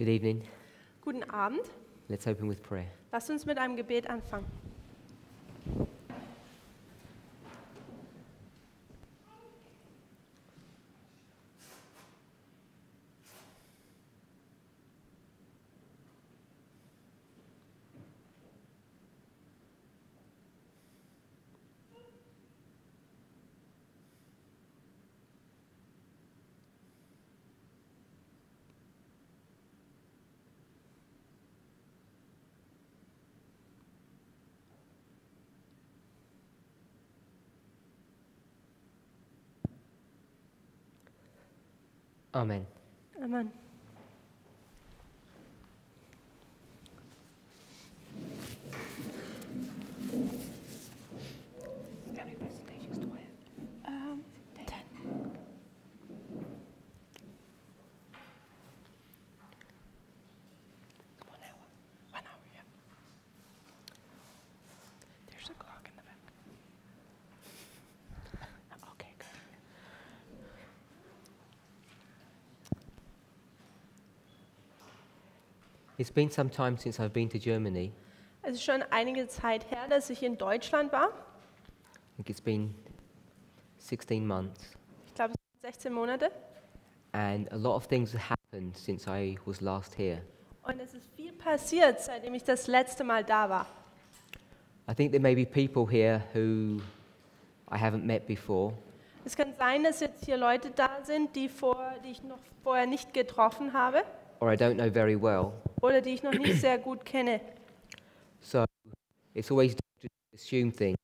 Good evening. Guten Abend. Let's open with prayer. Lasst uns mit einem Gebet anfangen. Amen. Amen. How many presentations do I have? 10. 1 hour. 1 hour, yeah. There's a clock in the back. Okay, good. It's been some time since I've been to Germany. Es ist schon einige Zeit her, dass ich in Deutschland war. I think it's been 16 months. Ich glaube, es sind 16 Monate. And a lot of things have happened since I was last here. Und es ist viel passiert, seitdem ich das letzte Mal da war. I think there may be people here who I haven't met before. Es kann sein, dass jetzt hier Leute da sind, die ich noch vorher nicht getroffen habe Or I don't know very well. oder die ich noch nicht sehr gut kenne. So it's always dangerous to assume things.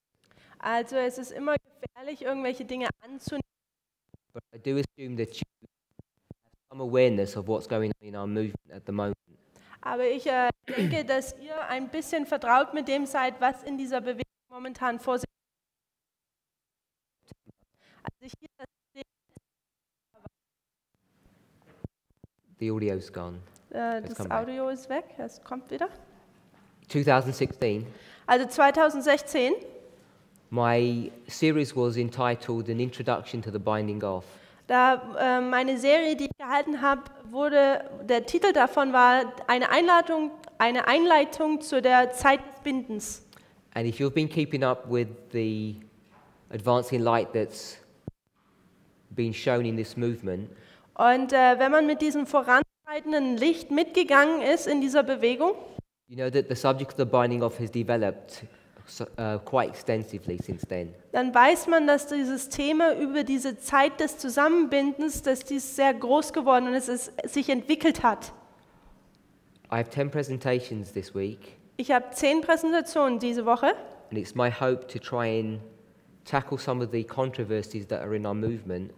Also es ist immer gefährlich, irgendwelche Dinge anzunehmen. But I do assume that you have some awareness of what's going on in our movement at the moment. Aber ich denke, dass ihr ein bisschen vertraut mit dem seid, was in dieser Bewegung momentan vor sich geht. Als ich hier The audio's gone. das come back. Audio ist weg, es kommt wieder. 2016, Also 2016, my series was entitled An Introduction to the Binding Of. da meine Serie, die ich gehalten habe, der Titel davon war eine Einleitung zu der Zeit des Bindens. And if you've been keeping up with the advancing light that's been shown in this movement, Und wenn man mit diesem voranschreitenden Licht mitgegangen ist in dieser Bewegung, you know that the subject of the binding of has developed quite extensively since then. dann weiß man, dass dieses Thema über diese Zeit des Zusammenbindens, dass dies sehr groß geworden und sich entwickelt hat. I have 10 presentations this week, Ich habe 10 Präsentationen diese Woche and it's my hope to try and tackle some of the controversies that are in our movement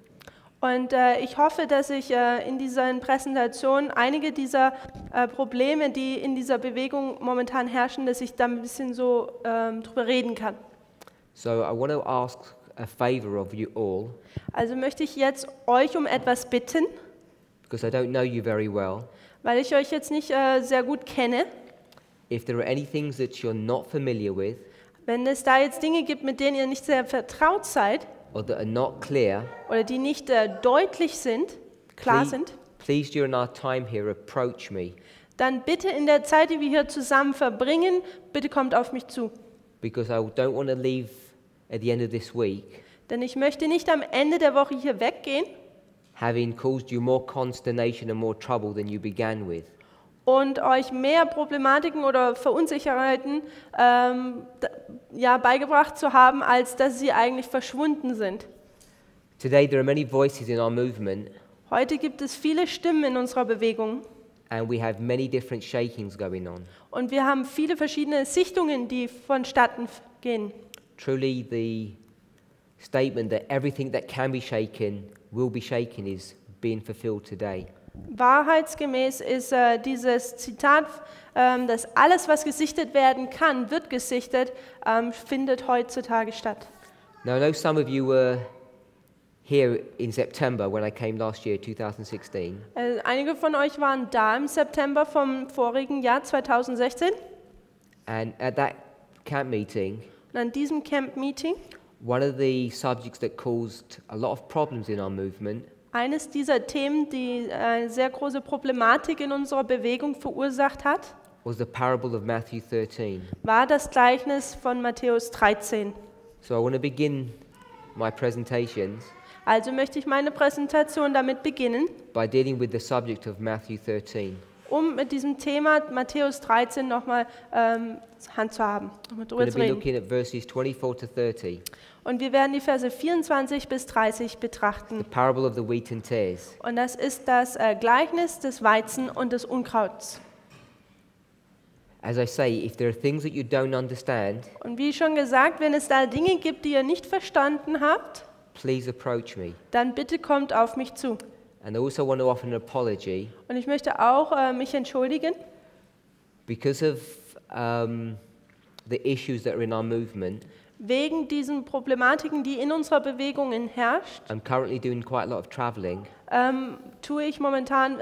und ich hoffe, dass ich in diesen Präsentationen einige dieser Probleme, die in dieser Bewegung momentan herrschen, dass ich da ein bisschen so drüber reden kann. So I want to ask a favor of you all, Also möchte ich jetzt euch um etwas bitten, because I don't know you very well. weil ich euch jetzt nicht sehr gut kenne. If there are any things that you're not familiar with Wenn es da jetzt Dinge gibt, mit denen ihr nicht sehr vertraut seid or that are not clear, oder die nicht deutlich sind, klar sind, please during our time here approach me, dann bitte in der Zeit, die wir hier zusammen verbringen, bitte kommt auf mich zu. because I don't want to leave at the end of this week Denn ich möchte nicht am Ende der Woche hier weggehen having caused you more consternation and more trouble than you began with. und euch mehr Problematiken oder Verunsicherheiten beigebracht zu haben, als dass sie eigentlich verschwunden sind. Today there are many voices in our movement Heute gibt es viele Stimmen in unserer Bewegung and we have many different shakings going on. und wir haben viele verschiedene Sichtungen, die vonstatten gehen. Truly the statement that everything that can be shaken will be shaken is being fulfilled today. Wahrheitsgemäß ist dieses Zitat, dass alles, was gesichtet werden kann, wird gesichtet, findet heutzutage statt. Now I know some of you were here in September when I came last year, 2016. Einige von euch waren da im September vom vorigen Jahr 2016 And at that camp meeting, und an diesem Camp-Meeting, one of the subjects that caused a lot of problems in our movement Eines dieser Themen, die eine sehr große Problematik in unserer Bewegung verursacht hat, was the parable of Matthew 13. war das Gleichnis von Matthäus 13. So I want to begin my presentations Also möchte ich meine Präsentation damit beginnen, by dealing with the subject of Matthew 13. um mit diesem Thema Matthäus 13 nochmal handzuhaben, nochmal We're drüber going zu to be reden. looking at verses 24 to 30, Und wir werden die Verse 24 bis 30 the betrachten. parable of the wheat and tares. Und das ist das Gleichnis des Weizen und des Unkrauts. As I say, if there are things that you don't understand, Und wie schon gesagt, wenn es da Dinge gibt, die ihr nicht verstanden habt, please approach me. dann bitte kommt auf mich zu. And I also want to offer an apology Und ich möchte auch mich entschuldigen, because of the issues that are in our movement. wegen diesen Problematiken, die in unserer Bewegung herrscht, I'm currently doing quite a lot of traveling,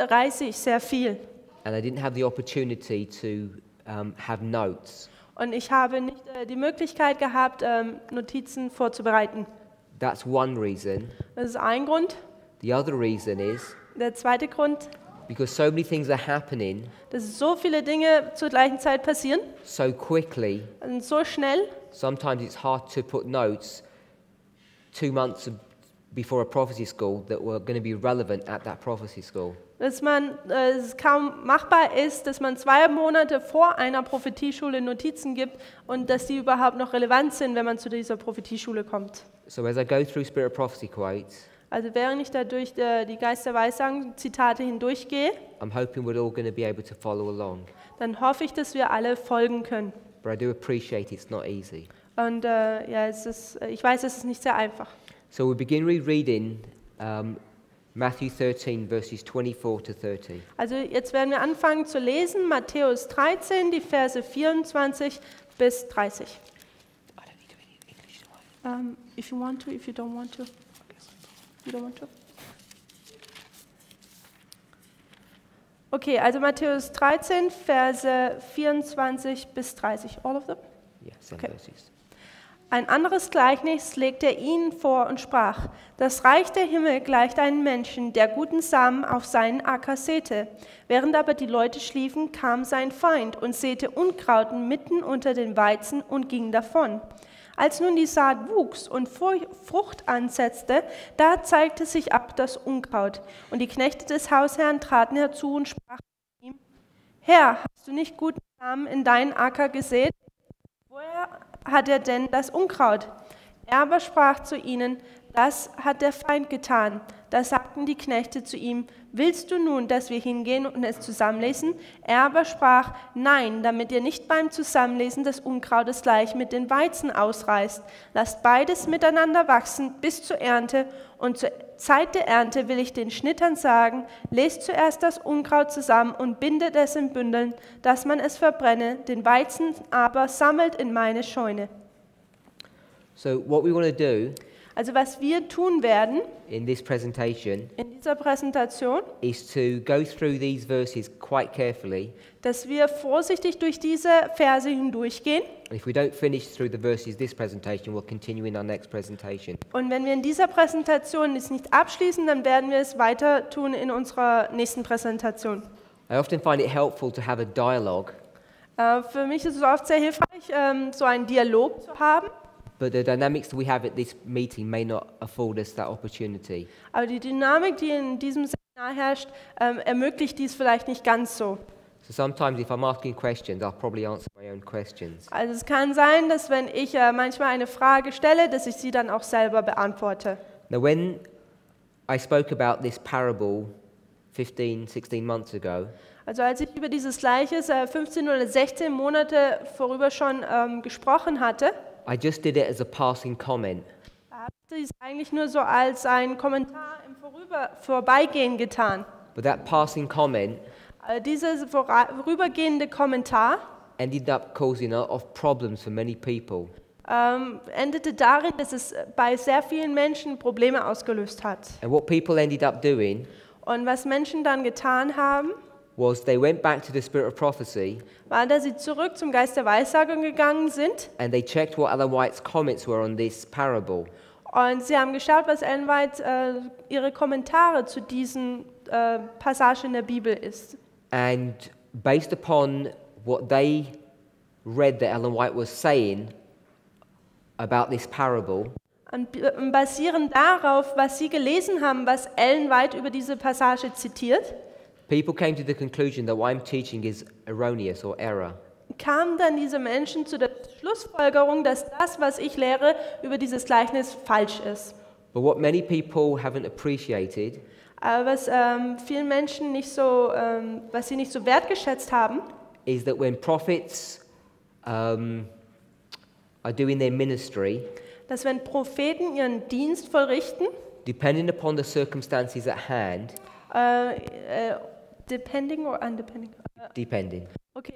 reise ich sehr viel. and I didn't have the opportunity to have notes. Und ich habe nicht die Möglichkeit gehabt, Notizen vorzubereiten. That's one reason. Das ist ein Grund. The other reason is Der zweite Grund, because so many things are happening dass so viele Dinge zur gleichen Zeit passieren so quickly. und so schnell, Sometimes it's hard to put notes 2 months before a prophecy school that were going to be relevant at that prophecy school. dass es kaum machbar ist, dass man 2 Monate vor einer Prophetieschule Notizen gibt und dass die überhaupt noch relevant sind, wenn man zu dieser Prophetieschule kommt. So as I go through Spirit of Prophecy quotes, Also während ich da durch die Geist der Weissagen Zitate hindurchgehe, I'm hoping we're all going to be able to follow along. dann hoffe ich, dass wir alle folgen können. But I do appreciate it's not easy. Und ich weiß, es ist nicht sehr einfach. So we begin rereading Matthew 13, verses 24 to 30. Also jetzt werden wir anfangen zu lesen, Matthäus 13, die Verse 24 bis 30. I don't need to read in English, do I? If you want to, if you don't want to. You don't want to? Okay, also Matthäus 13, Verse 24 bis 30. All of them? Yeah, same Okay. verses. Ein anderes Gleichnis legte er ihnen vor und sprach: Das Reich der Himmel gleicht einem Menschen, der guten Samen auf seinen Acker säte. Während aber die Leute schliefen, kam sein Feind und säte Unkraut mitten unter den Weizen und ging davon. Als nun die Saat wuchs und Frucht ansetzte, da zeigte sich ab das Unkraut. Und die Knechte des Hausherrn traten herzu und sprachen zu ihm: Herr, hast du nicht guten Samen in deinen Acker gesät? Woher hat er denn das Unkraut? Er aber sprach zu ihnen: Das hat der Feind getan. Da sagten die Knechte zu ihm: Willst du nun, dass wir hingehen und es zusammenlesen? Er aber sprach: Nein, damit ihr nicht beim Zusammenlesen des Unkrautes gleich mit den Weizen ausreißt. Lasst beides miteinander wachsen bis zur Ernte. Und zur Zeit der Ernte will ich den Schnittern sagen: Lest zuerst das Unkraut zusammen und bindet es in Bündeln, dass man es verbrenne. Den Weizen aber sammelt in meine Scheune. So what we want to do Also was wir tun werden in this presentation in dieser Präsentation, is to go through these verses quite carefully. dass wir vorsichtig durch diese Verse hindurchgehen. And if we don't finish through the verses this presentation, we'll continue in our next presentation. Und wenn wir in dieser Präsentation es nicht abschließen, dann werden wir es weiter tun in unserer nächsten Präsentation. I often find it helpful to have a dialogue, Für mich ist es oft sehr hilfreich, so einen Dialog zu haben. but the dynamics that we have at this meeting may not afford us that opportunity. Aber die Dynamik, die in diesem Seminar herrscht, ermöglicht dies vielleicht nicht ganz so. So sometimes if I'm asking questions, I'll probably answer my own questions. Also es kann sein, dass wenn ich manchmal eine Frage stelle, dass ich sie dann auch selber beantworte. Now when I spoke about this parable 15, 16 months ago, Also als ich über dieses Gleiches 15 oder 16 Monate vorüber schon gesprochen hatte, I just did it as a passing comment. habe ich es eigentlich nur so als ein Kommentar im Vorbeigehen getan. But that passing comment Dieser vorübergehende Kommentar ended up causing a lot of problems for many people. endete darin, dass es bei sehr vielen Menschen Probleme ausgelöst hat. And what people ended up doing Und was Menschen dann getan haben, was they went back to the spirit of prophecy war, dass sie zurück zum Geist der Weissagung gegangen sind and they checked what Ellen White's comments were on this parable. Und sie haben geschaut, was Ellen White ihre Kommentare zu diesen Passagen in der Bibel ist. And based upon what they read that Ellen White was saying about this parable, Und basierend darauf, was sie gelesen haben, was Ellen White über diese Passage zitiert, people came to the conclusion that what I'm teaching is erroneous or error. kamen dann diese Menschen zu der Schlussfolgerung, dass das, was ich lehre, über dieses Gleichnis falsch ist. But what many people haven't appreciated Aber was vielen Menschen nicht so, was sie nicht so wertgeschätzt haben, is that when prophets are doing their ministry, dass wenn Propheten ihren Dienst vollrichten, depending upon the circumstances at hand, depending or undepending? depending, Okay,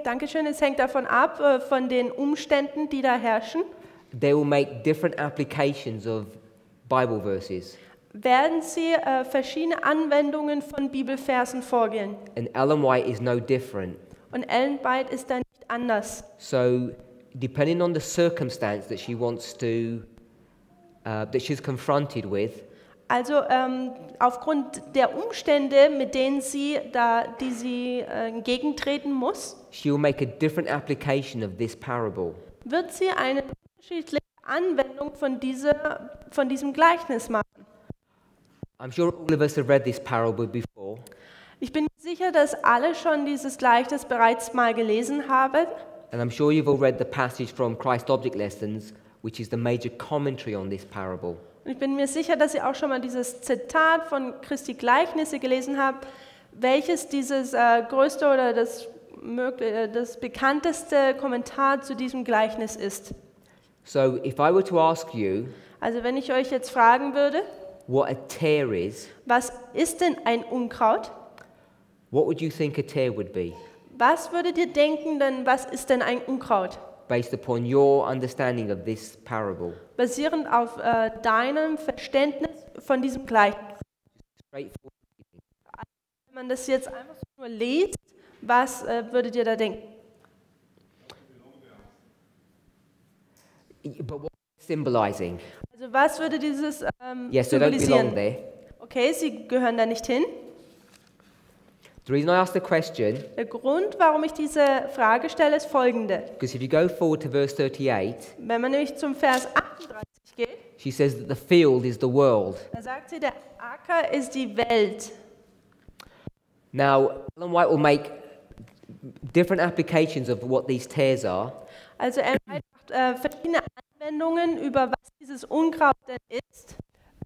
Dankeschön, es hängt davon ab, von den Umständen, die da herrschen, they will make different applications of Bible verses. werden sie verschiedene Anwendungen von Bibelversen vorgehen. And Ellen White is no different. Und Ellen White ist da nicht anders. So, depending on the circumstance that she wants to, that she's confronted with, Also aufgrund der Umstände, mit denen die sie entgegentreten muss, she will make a different application of this parable. wird sie eine unterschiedliche Anwendung von diesem Gleichnis machen. I'm sure all of us have read this parable before, Ich bin sicher, dass alle schon dieses Gleichnis bereits mal gelesen haben. and I'm sure you've all read the passage from Christ Object Lessons, which is the major commentary on this parable. Und ich bin mir sicher, dass ihr auch schon mal dieses Zitat von Christi Gleichnisse gelesen habt, welches dieses größte oder das bekannteste Kommentar zu diesem Gleichnis ist. So, if I were to ask you Also wenn ich euch jetzt fragen würde, what a tear is, was ist denn ein Unkraut? what would you think a tear would be, Was würdet ihr denken, denn was ist denn ein Unkraut? based upon your understanding of this parable? Basierend auf deinem Verständnis von diesem Gleichnis. Straightforward. Wenn man das jetzt einfach so nur liest, was würdet ihr da denken? But what is symbolizing? Also was würde dieses Yes, they don't belong symbolisieren? there. Okay, sie gehören da nicht hin. The reason I asked the question, Der Grund, warum ich diese Frage stelle, ist folgende. because if you go forward to verse 38, Wenn man nämlich zum Vers 38 geht, she says that the field is the world. da sagt sie, der Acker ist die Welt. Now, Ellen White will make different applications of what these tares are, Also er macht verschiedene Anwendungen über was dieses Unkraut denn ist.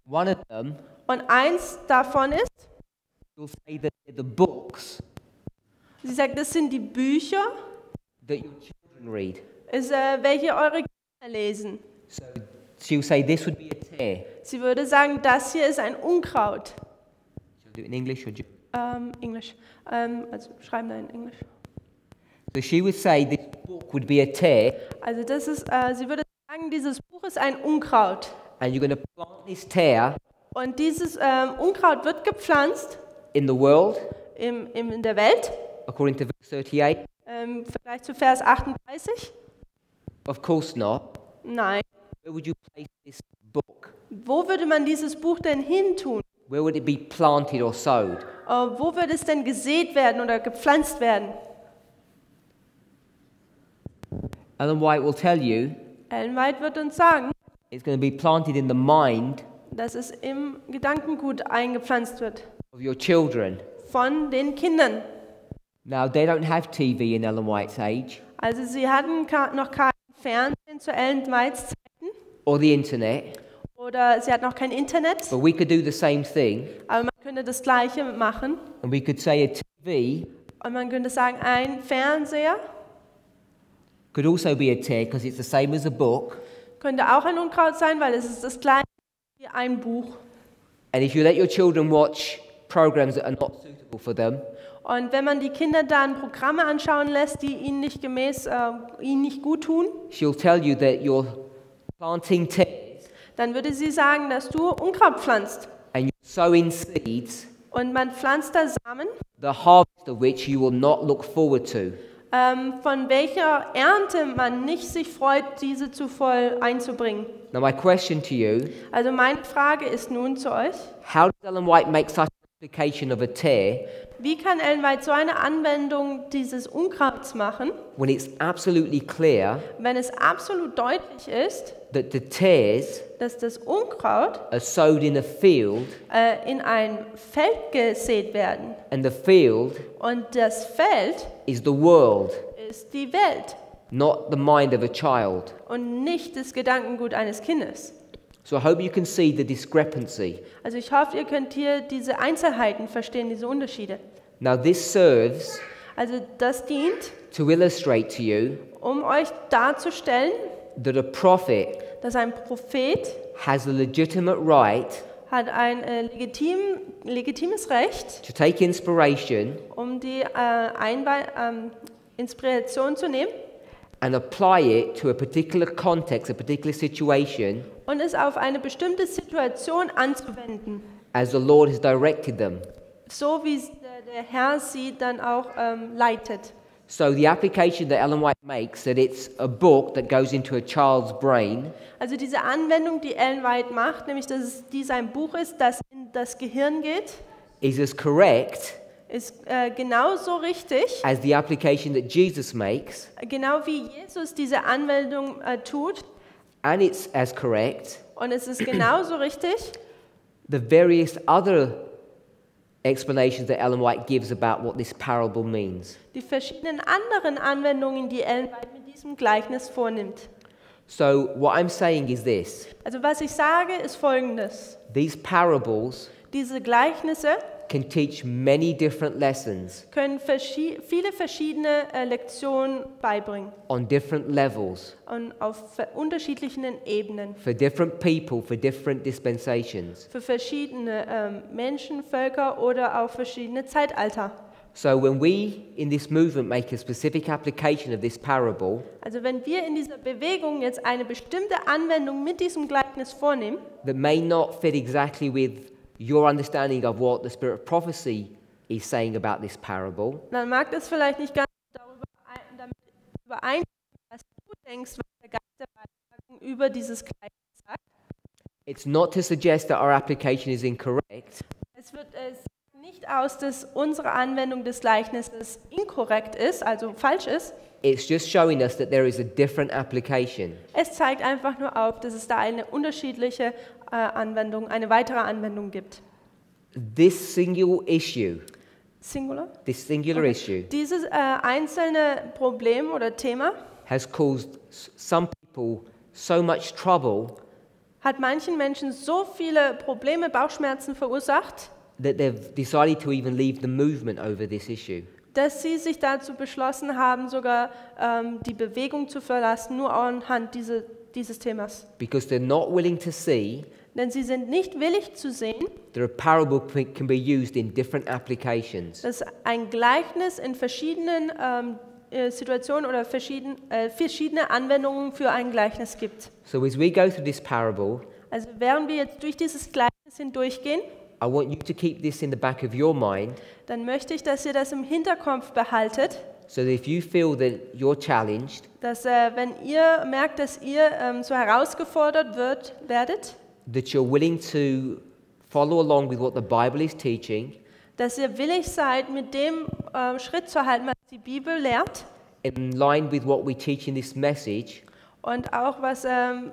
one of them Und eins davon ist, will say that they're the books sie sagt, das sind die Bücher, that your children read. ist, welche eure Kinder lesen. So she'll say this would be a tear. Sie würde sagen, das hier ist ein Unkraut. She'll do it in English or Englisch. Also schreiben da in Englisch. so she would say this book would be a tear, Also das ist, sie würde sagen, dieses Buch ist ein Unkraut. and you're going to plant this tear Und dieses Unkraut wird gepflanzt in the world, in der Welt, according to verse 38. im Vergleich zu Vers 38. Of course not. Nein. Where would you place this book? Wo würde man dieses Buch denn hintun? Where would it be planted or sowed? Wo würde es denn gesät werden oder gepflanzt werden? Ellen White will tell you Ellen White wird uns sagen, it's going to be planted in the mind dass es im Gedankengut eingepflanzt wird. of your children. Von den Kindern. Now, they don't have TV in Ellen White's age, Also sie hatten noch kein Fernsehen zu Ellen Whites Zeiten. or the internet, Oder sie hatten noch kein Internet. but we could do the same thing, Aber man könnte das Gleiche machen. and we could say a TV Und man könnte sagen, ein Fernseher could also be a tear because it's the same as a book. könnte auch ein Unkraut sein, weil es ist das gleiche wie ein Buch. And if you let your children watch programs that are not suitable for them, Und wenn man die Kinder dann Programme anschauen lässt, die ihnen nicht ihnen nicht gut tun, she'll tell you that you're planting tares dann würde sie sagen, dass du Unkraut pflanzt. and you're sowing seeds, Und man pflanzt da Samen, the harvest of which you will not look forward to. von welcher Ernte man nicht sich freut, diese zu voll einzubringen. Now my question to you, Also meine Frage ist nun zu euch, how does Ellen White make such an application of a tear wie kann Ellen White so eine Anwendung dieses Unkrauts machen, when it's absolutely clear wenn es absolut deutlich ist, that the tares dass das Unkraut are sowed in a field in ein Feld gesät werden and the field und das Feld is the world, ist die Welt not the mind of a child. und nicht das Gedankengut eines Kindes. So I hope you can see the discrepancy. Also ich hoffe, ihr könnt hier diese Einzelheiten verstehen, diese Unterschiede. Now this serves Also das dient, to illustrate to you um euch darzustellen, that a prophet dass ein Prophet has a legitimate right hat ein legitimes Recht, to take inspiration um die Inspiration zu nehmen and apply it to a particular context, a particular situation, und es auf eine bestimmte Situation anzuwenden, as the Lord has directed them. so wie der Herr sie dann auch leitet. So the application that Ellen White makes, that it's a book that goes into a child's brain, Also diese Anwendung, die Ellen White macht, nämlich dass dies ein Buch ist, das in das Gehirn geht, is as correct ist genauso richtig, as the application that Jesus makes, genau wie Jesus diese Anwendung tut. and it's as correct Und es ist genauso richtig, the various other explanations that Ellen White gives about what this parable means. die verschiedenen anderen Anwendungen, die Ellen White mit diesem Gleichnis vornimmt. So what I'm saying is this: Also was ich sage, ist Folgendes. these parables Diese Gleichnisse can teach many different lessons können viele verschiedene Lektionen beibringen on different levels und auf unterschiedlichen Ebenen for different people, for different dispensations. für verschiedene Menschen, Völker oder auch verschiedene Zeitalter. So when we in this movement make a specific application of this parable, Also wenn wir in dieser Bewegung jetzt eine bestimmte Anwendung mit diesem Gleichnis vornehmen, that may not fit exactly with your understanding of what the spirit of prophecy is saying about this parable, dann mag das vielleicht nicht ganz damit übereinstimmen, was du denkst, was der Geist der Weissagung über dieses Gleichnis sagt. it's not to suggest that our application is incorrect. Es nicht aus, dass unsere Anwendung des Gleichnisses inkorrekt ist, also falsch ist. It's just showing us that there is a different application. Es zeigt einfach nur auf, dass es da eine unterschiedliche Anwendung, eine weitere Anwendung gibt. This single issue, Singular? this singular issue, Dieses einzelne Problem oder Thema has caused some people so much trouble hat manchen Menschen so viele Probleme, Bauchschmerzen verursacht, that they've decided to even leave the movement over this issue. dass sie sich dazu beschlossen haben, sogar die Bewegung zu verlassen, nur anhand dieses Themas. Because they're not willing to see Denn sie sind nicht willig zu sehen, that a parable can be used in different applications. dass ein Gleichnis in verschiedenen Situationen oder verschiedene Anwendungen für ein Gleichnis gibt. So as we go through this parable, Also während wir jetzt durch dieses Gleichnis hindurchgehen, I want you to keep this in the back of your mind, dann möchte ich, dass ihr das im Hinterkopf behaltet, so that if you feel that you're challenged, dass wenn ihr merkt, dass ihr so herausgefordert werdet, that you're willing to follow along with what the Bible is teaching, dass ihr willig seid, mit dem Schritt zu halten, was die Bibel lehrt in line with what we teach in this message, und auch was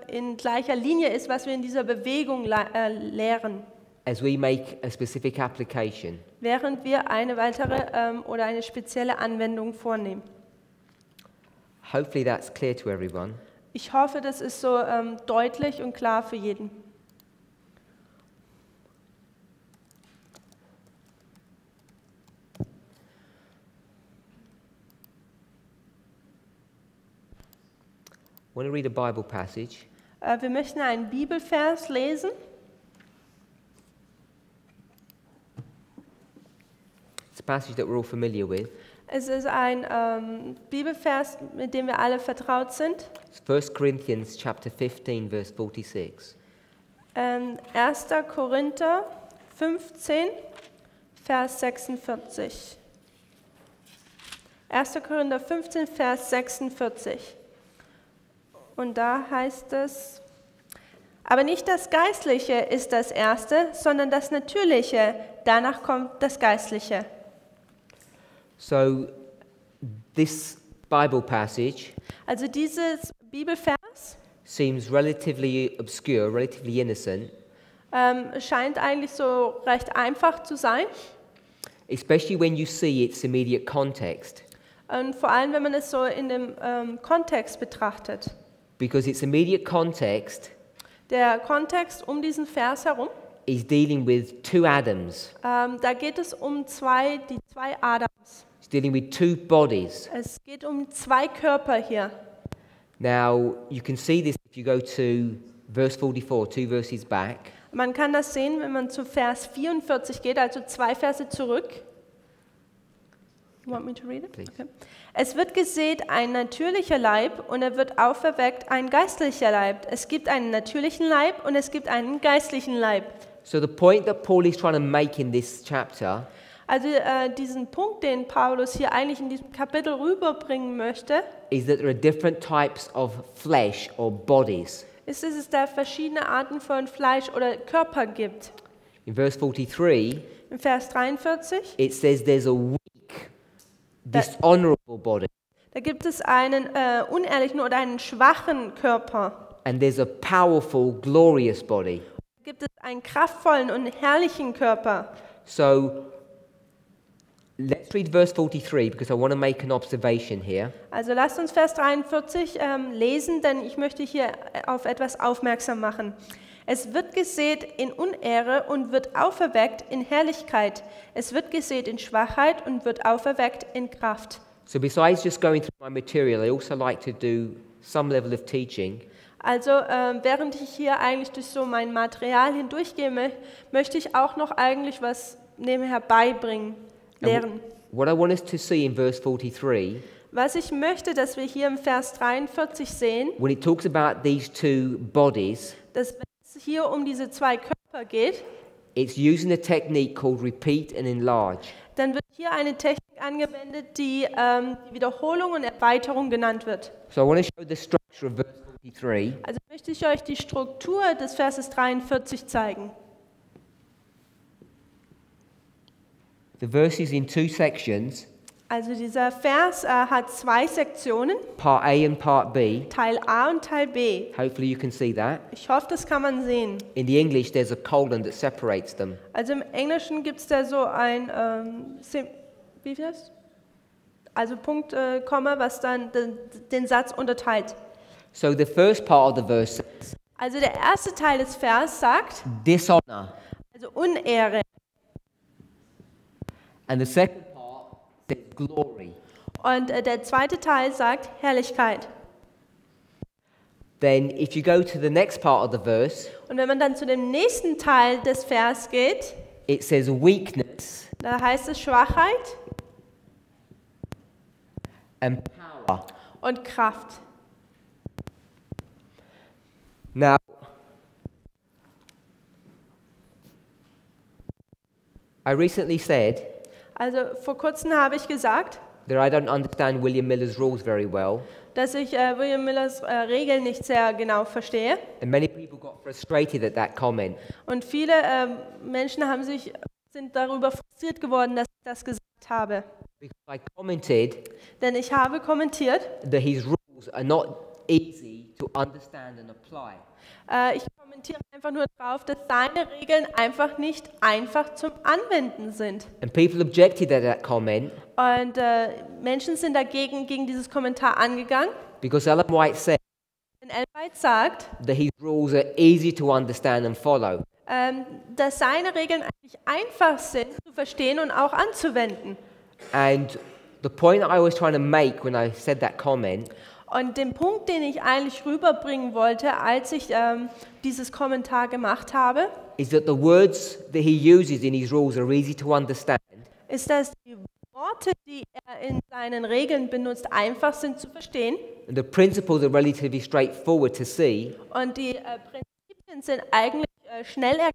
in gleicher Linie ist, was wir in dieser Bewegung lehren, as we make a specific application. während wir eine weitere oder eine spezielle Anwendung vornehmen. Hopefully that's clear to everyone. Ich hoffe, das ist so deutlich und klar für jeden. I want to read a Bible passage. Wir möchten einen Bibelvers lesen. It's a passage that we're all familiar with. Es ist ein Bibelvers, mit dem wir alle vertraut sind. It's 1 Corinthians chapter 15, verse 46. 1. Korinther 15, Vers 46. 1. Korinther 15, Vers 46. Und da heißt es, aber nicht das Geistliche ist das Erste, sondern das Natürliche, danach kommt das Geistliche. So this Bible passage Also dieses Bibelvers seems relatively obscure, relatively innocent, scheint eigentlich so recht einfach zu sein. especially when you see its immediate context. Und vor allem, wenn man es so in dem Kontext betrachtet. Because its immediate context Der Kontext um diesen Vers herum, is dealing with two Adams. da geht es um die zwei Adams. It's dealing with two bodies. Es geht um zwei Körper hier. Now, you can see this if you go to verse 44, two verses back. Man kann das sehen, wenn man zu Vers 44 geht, also 2 Verse zurück. You want me to read it? Please. Okay. Es wird gesät ein natürlicher Leib und er wird auferweckt ein geistlicher Leib. Es gibt einen natürlichen Leib und es gibt einen geistlichen Leib. So the point that Paul is trying to make in this chapter Also diesen Punkt, den Paulus hier eigentlich in diesem Kapitel rüberbringen möchte, is that there are different types of flesh or bodies. ist, dass es da verschiedene Arten von Fleisch oder Körper gibt. In verse 43, Im Vers 43, it says there's a weak, dishonorable body, da gibt es einen unehrlichen oder einen schwachen Körper. and there's a powerful, glorious body. Da gibt es einen kraftvollen und herrlichen Körper. So let's read verse 43 because I want to make an observation here. Also lasst uns Vers 43 lesen, denn ich möchte hier auf etwas aufmerksam machen. Es wird gesät in Unehre und wird auferweckt in Herrlichkeit. Es wird gesät in Schwachheit und wird auferweckt in Kraft. So besides just going through my material, I also like to do some level of teaching. Also während ich hier eigentlich durch so mein Material hindurchgehe, möchte ich auch noch eigentlich was nebenher beibringen, lehren. What I want us to see in verse 43, Was ich möchte, dass wir hier im Vers 43 sehen, when it talks about these two bodies, dass wenn es hier um diese zwei Körper geht, it's using a technique called repeat and enlarge. dann wird hier eine Technik angewendet, die Wiederholung und Erweiterung genannt wird. So I want to show the structure of verse 43. Also möchte ich euch die Struktur des Verses 43 zeigen. The verse is in two sections, Also dieser Vers hat 2 Sektionen, part A and part B. Teil A und Teil B. Hopefully you can see that. Ich hoffe, das kann man sehen. In the English, there's a colon that separates them. Also im Englischen gibt es da so ein, wie viel ist? Also Punkt, Komma, was dann den Satz unterteilt. So the first part of the verse says, Also der erste Teil des Vers sagt, dishonor. also Unehre. And the second part says glory. Und der zweite Teil sagt Herrlichkeit. Then if you go to the next part of the verse, Und wenn man dann zu dem nächsten Teil des Vers geht, it says weakness da heißt es Schwachheit and power. und Kraft. Now, I recently said Also vor kurzem habe ich gesagt, that I don't understand William Miller's rules very well, dass ich William Millers Regeln nicht sehr genau verstehe. and many people got frustrated at that comment. Und viele Menschen sind darüber frustriert geworden, dass ich das gesagt habe. Because I commented Denn ich habe kommentiert, that his rules are not easy to understand and apply. ich kommentiere einfach nur darauf, dass seine Regeln einfach nicht einfach zum Anwenden sind. And people objected at that comment Und Menschen sind gegen dieses Kommentar angegangen. because Ellen White said Denn Ellen White sagt, that his rules are easy to understand and follow. dass seine Regeln eigentlich einfach sind zu verstehen und auch anzuwenden. And the point I was trying to make when I said that comment Und den Punkt, den ich eigentlich rüberbringen wollte, als ich dieses Kommentar gemacht habe, is that the words that he uses in his rules are easy to understand, ist, dass die Worte, die er in seinen Regeln benutzt, einfach sind zu verstehen and the principles are relatively straightforward to see, und die Prinzipien sind eigentlich schnell erkennbar,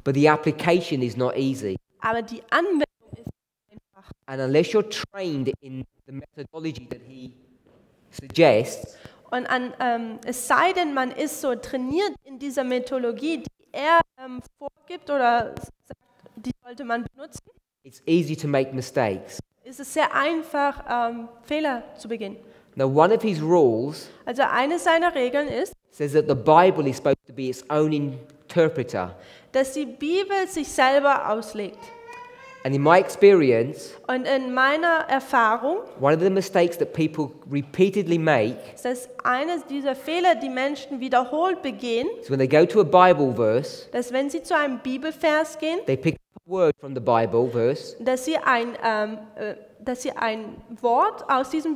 but the application is not easy. aber die Anwendung ist einfach. And unless you're trained in the methodology that he suggests, Und es sei denn, man ist so trainiert in dieser Methodologie, die er vorgibt oder sagt, die sollte man benutzen, it's easy to make mistakes. ist es sehr einfach, Fehler zu begehen. Now, one of his rules Also eine seiner Regeln ist, says that the Bible is supposed to be its own interpreter. dass die Bibel sich selber auslegt. And in my experience, Und in meiner Erfahrung one of the mistakes that people repeatedly make ist das eines dieser Fehler, die Menschen wiederholt begehen, is when they go to a Bible verse, dass wenn sie zu einem Bibelvers gehen, they pick up a word from the Bible verse, dass sie ein Wort aus diesem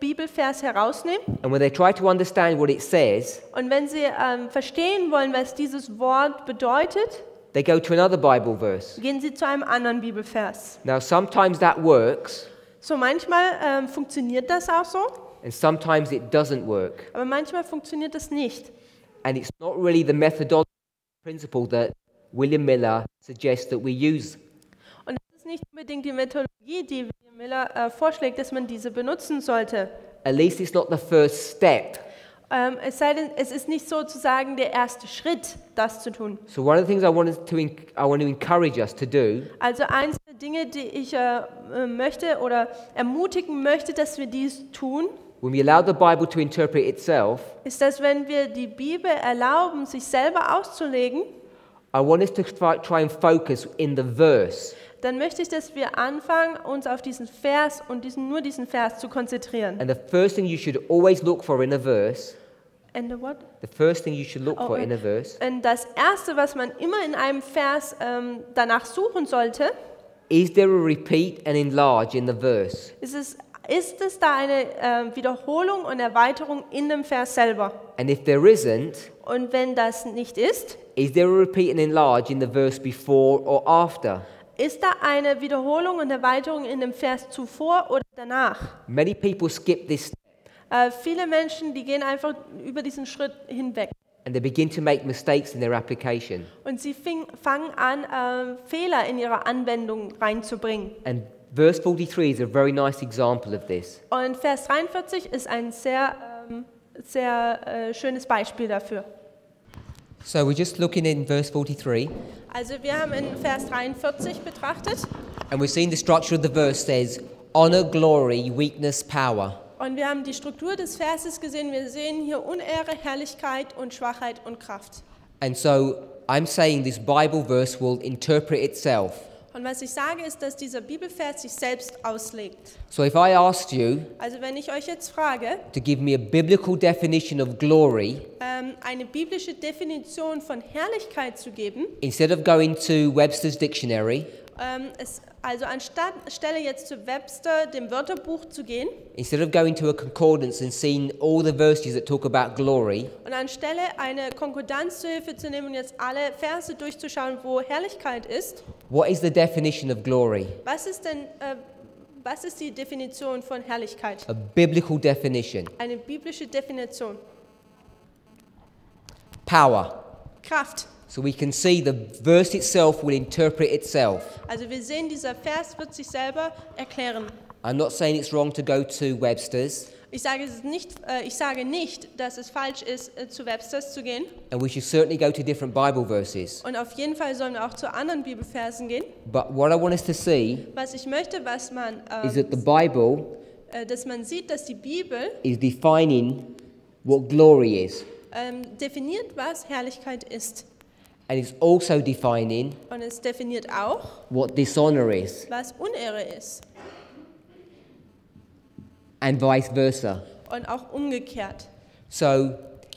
Bibelvers herausnehmen. and when they try to understand what it says, Und wenn sie verstehen wollen, was dieses Wort bedeutet, they go to another Bible verse. gehen sie zu einem anderen Bibelvers. Now, sometimes that works, So manchmal funktioniert das auch so, and sometimes it doesn't work. aber manchmal funktioniert das nicht. And it's not really the methodology principle that William Miller suggests that we use. Und es ist nicht unbedingt die Methodologie, die William Miller vorschlägt, dass man diese benutzen sollte. At least it's not the first step. Es sei denn, es ist nicht sozusagen der erste Schritt, das zu tun. So one of the things I want to encourage us to do Also eins der Dinge, die ich möchte oder ermutigen möchte, dass wir dies tun, when we allow the Bible to interpret itself, ist, dass wenn wir die Bibel erlauben, sich selber auszulegen, I want us to try and focus in the verse. dann möchte ich, dass wir anfangen, uns auf diesen Vers und nur diesen Vers zu konzentrieren. And the first thing you should always look for in a verse, And the what? the first thing you should look for in a verse, Und das Erste, was man immer in einem Vers danach suchen sollte, is there a repeat and enlarge in the verse? ist es da eine Wiederholung und Erweiterung in dem Vers selber? And if there isn't, Und wenn das nicht ist, is there a repeat and enlarge in the verse before or after? ist da eine Wiederholung und Erweiterung in dem Vers zuvor oder danach? Many people skip this Viele Menschen, die gehen einfach über diesen Schritt hinweg. and they begin to make mistakes in their application. Und sie fangen an, Fehler in ihre Anwendung reinzubringen. And verse 43 is a very nice example of this. Und Vers 43 ist ein sehr schönes Beispiel dafür. So we're just looking in verse 43, Also wir haben in Vers 43 betrachtet and we're seeing the structure of the verse says, honor, glory, weakness, power. und wir haben die Struktur des Verses gesehen. Wir sehen hier Unehre, Herrlichkeit und Schwachheit und Kraft. And so I'm saying this Bible verse will interpret itself. Und was ich sage, ist, dass dieser Bibelvers sich selbst auslegt. So if I asked you Also wenn ich euch jetzt frage, to give me a biblical definition of glory, eine biblische Definition von Herrlichkeit zu geben, instead of going to Webster's dictionary, also anstelle jetzt zu Webster, dem Wörterbuch zu gehen, instead of going to a concordance and seeing all the verses that talk about glory, und anstelle eine Konkordanz zur Hilfe zu nehmen und jetzt alle Verse durchzuschauen, wo Herrlichkeit ist, what is the definition of glory? was ist die Definition von Herrlichkeit? A biblical definition. Eine biblische Definition. Power. Kraft. So we can see the verse itself will interpret itself. Also wir sehen, dieser Vers wird sich selber erklären. I'm not saying it's wrong to go to Webster's, Ich sage nicht, dass es falsch ist, zu Websters zu gehen. and we should certainly go to different Bible verses. Und auf jeden Fall sollen wir auch zu anderen Bibelversen gehen. But what I want us to see Was ich möchte, was man, is that the Bible dass man sieht, dass die Bibel is defining what glory is, definiert, was Herrlichkeit ist. and it's also defining Und es definiert auch, what dishonor is, was Unehre ist. and vice versa. Und auch umgekehrt. So,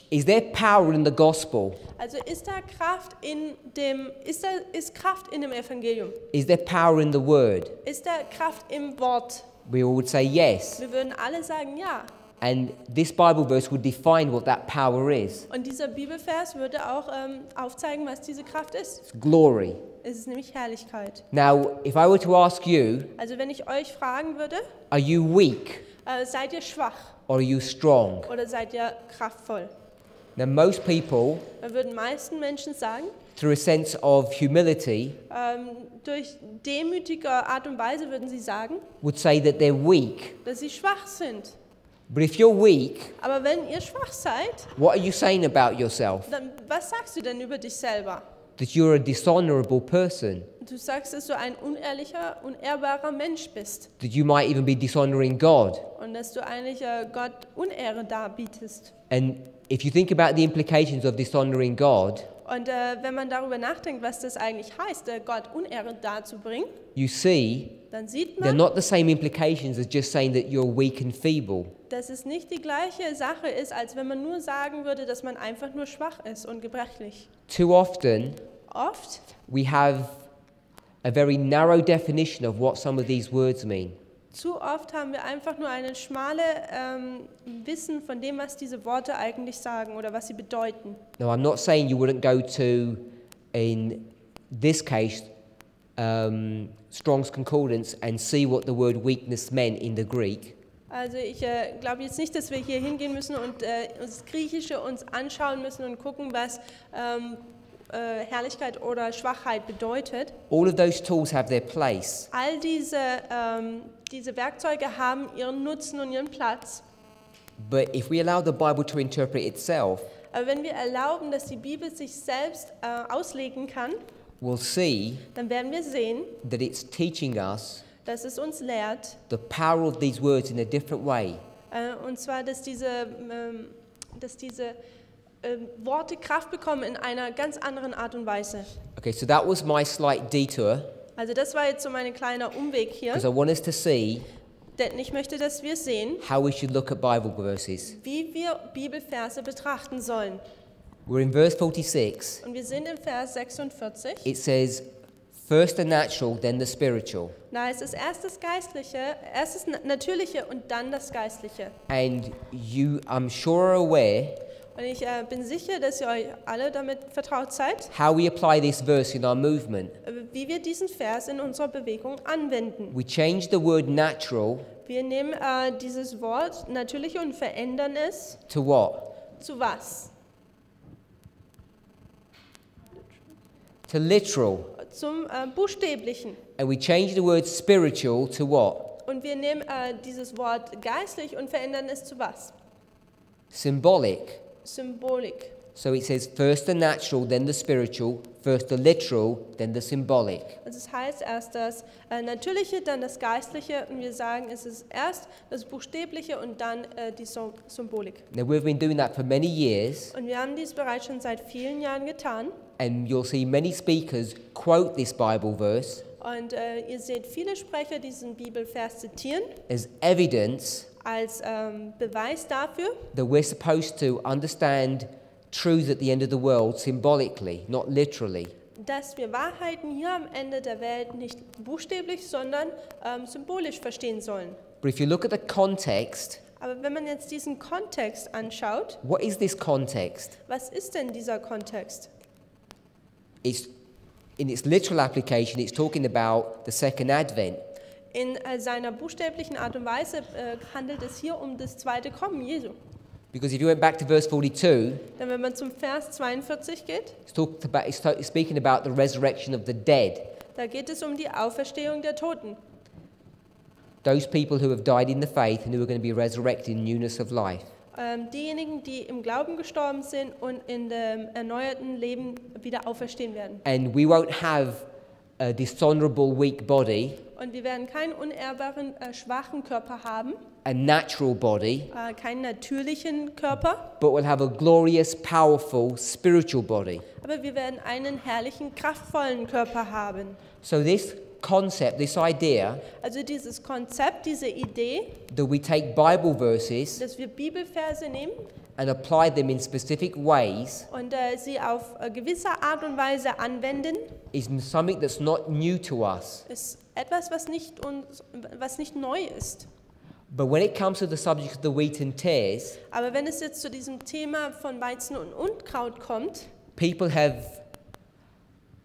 is there power in the gospel? Also ist Kraft in dem Evangelium? Is there power in the word? Ist da Kraft im Wort? We all would say yes. Wir würden alle sagen ja. And this Bible verse would define what that power is. Und dieser Bibelvers würde auch aufzeigen, was diese Kraft ist. It's glory. Es ist nämlich Herrlichkeit. Now, if I were to ask you, Also wenn ich euch fragen würde, are you weak seid ihr schwach or are you strong? oder seid ihr kraftvoll? Now most people, dann würden meisten Menschen sagen, through a sense of humility, durch demütige Art und Weise würden sie sagen, would say that they're weak. dass sie schwach sind. But if you're weak, Aber wenn ihr schwach seid, what are you saying about yourself? dann was sagst du denn über dich selber? That you're a dishonorable person. Du sagst, dass du ein unehrlicher, unehrbarer Mensch bist That you might even be dishonoring God. und dass du eigentlich Gott Unehre darbietest. And if you think about the implications of dishonoring God, Und wenn man darüber nachdenkt, was das eigentlich heißt, Gott Unehre darzubringen, you see dann sieht they're man, not the same implications as just saying that you're weak and feeble. dass es nicht die gleiche Sache ist, als wenn man nur sagen würde, dass man einfach nur schwach ist und gebrechlich. Too often, Oft we have a very narrow definition of what some of these words mean. Zu oft haben wir einfach nur eine schmale Wissen von dem, was diese Worte eigentlich sagen oder was sie bedeuten. Now, I'm not saying you wouldn't go to, in this case, Strong's Concordance and see what the word weakness meant in the Greek. Also ich glaube jetzt nicht, dass wir hier hingehen müssen und uns das Griechische uns anschauen müssen und gucken, was Herrlichkeit oder Schwachheit bedeutet. All of those tools have their place. All diese Werkzeuge haben ihren Nutzen und ihren Platz. But if we allow the Bible to interpret itself, Aber wenn wir erlauben, dass die Bibel sich selbst auslegen kann, we'll see dann werden wir sehen, that it's teaching us dass es uns lehrt, the power of these words in a different way. und zwar, dass diese Worte Kraft bekommen in einer ganz anderen Art und Weise. Okay, so that was my slight detour, Also das war jetzt so mein kleiner Umweg hier, because I want us to see denn ich möchte, dass wir sehen, how we should look at Bible verses. wie wir Bibelverse betrachten sollen. We're in verse 46. Und wir sind im Vers 46. It says, first the natural, then the spiritual. Da heißt es erst das Natürliche und dann das Geistliche. And you, I'm sure, are aware Und ich bin sicher, dass ihr euch alle damit vertraut seid, how we apply this verse in our movement. wie wir diesen Vers in unserer Bewegung anwenden. We change the word natural Wir nehmen dieses Wort Natürliche und verändern es to what? zu was? To literal. Zum Buchstäblichen. And we change the word spiritual to what? Und wir nehmen dieses Wort geistlich und verändern es zu was? Symbolic. Symbolik. So it says first the natural, then the spiritual, first the literal, then the symbolic. Also es heißt erst das Natürliche, dann das Geistliche und wir sagen, es ist erst das Buchstäbliche und dann die Symbolik. Now we've been doing that for many years, Und wir haben dies bereits schon seit vielen Jahren getan. and you'll see many speakers quote this Bible verse Und ihr seht viele Sprecher diesen Bibelvers zitieren as evidence als Beweis dafür, that we're supposed to understand truths at the end of the world symbolically, not literally. dass wir Wahrheiten hier am Ende der Welt nicht buchstäblich, sondern symbolisch verstehen sollen. But if you look at the context, Aber wenn man jetzt diesen Kontext anschaut, what is this context? was ist denn dieser Kontext? It's, in its literal application, it's talking about the second advent. In seiner buchstäblichen Art und Weise handelt es hier um das zweite Kommen Jesu. Because if you went back to verse 42, Denn wenn man zum Vers 42 geht, it's speaking about the resurrection of the dead. da geht es um die Auferstehung der Toten. Those people who have died in the faith and who are going to be resurrected in newness of life. Diejenigen, die im Glauben gestorben sind und in dem erneuerten Leben wieder auferstehen werden. And we won't have a dishonorable, weak body, Und wir werden keinen unehrbaren, schwachen Körper haben, a natural body, keinen natürlichen Körper, but we'll have a glorious, powerful, spiritual body. aber wir werden einen herrlichen, kraftvollen Körper haben. So this concept, this idea Also dieses Konzept, diese Idee, that we take Bible verses dass wir Bibelverse nehmen and apply them in specific ways und sie auf gewisse Art und Weise anwenden, is something that's not new to us. ist etwas, was nicht neu ist. But when it comes to the subject of the wheat and tares, Aber wenn es jetzt zu diesem Thema von Weizen und Unkraut kommt, people have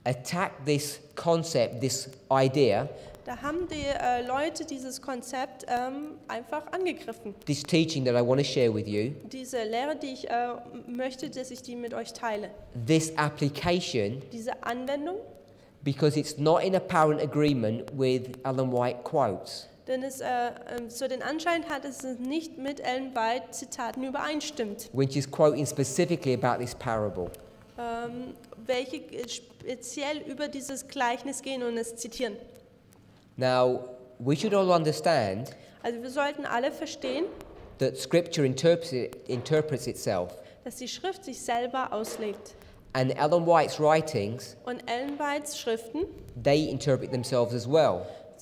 attacked this concept, this idea, Da haben die Leute dieses Konzept einfach angegriffen. This teaching that I want to share with you, Diese Lehre, die ich möchte, dass ich die mit euch teile. this application, Diese Anwendung, because it's not in apparent agreement with Ellen White quotes. denn es so den Anschein hat, dass es nicht mit Ellen White Zitaten übereinstimmt, When she's quoting specifically about this parable. welche speziell über dieses Gleichnis gehen und es zitieren. Now, we should all understand Also wir sollten alle verstehen, that Scripture interprets itself, dass die Schrift sich selber auslegt. and Ellen White's writings, Und Ellen Whites Schriften, they interpret themselves as well.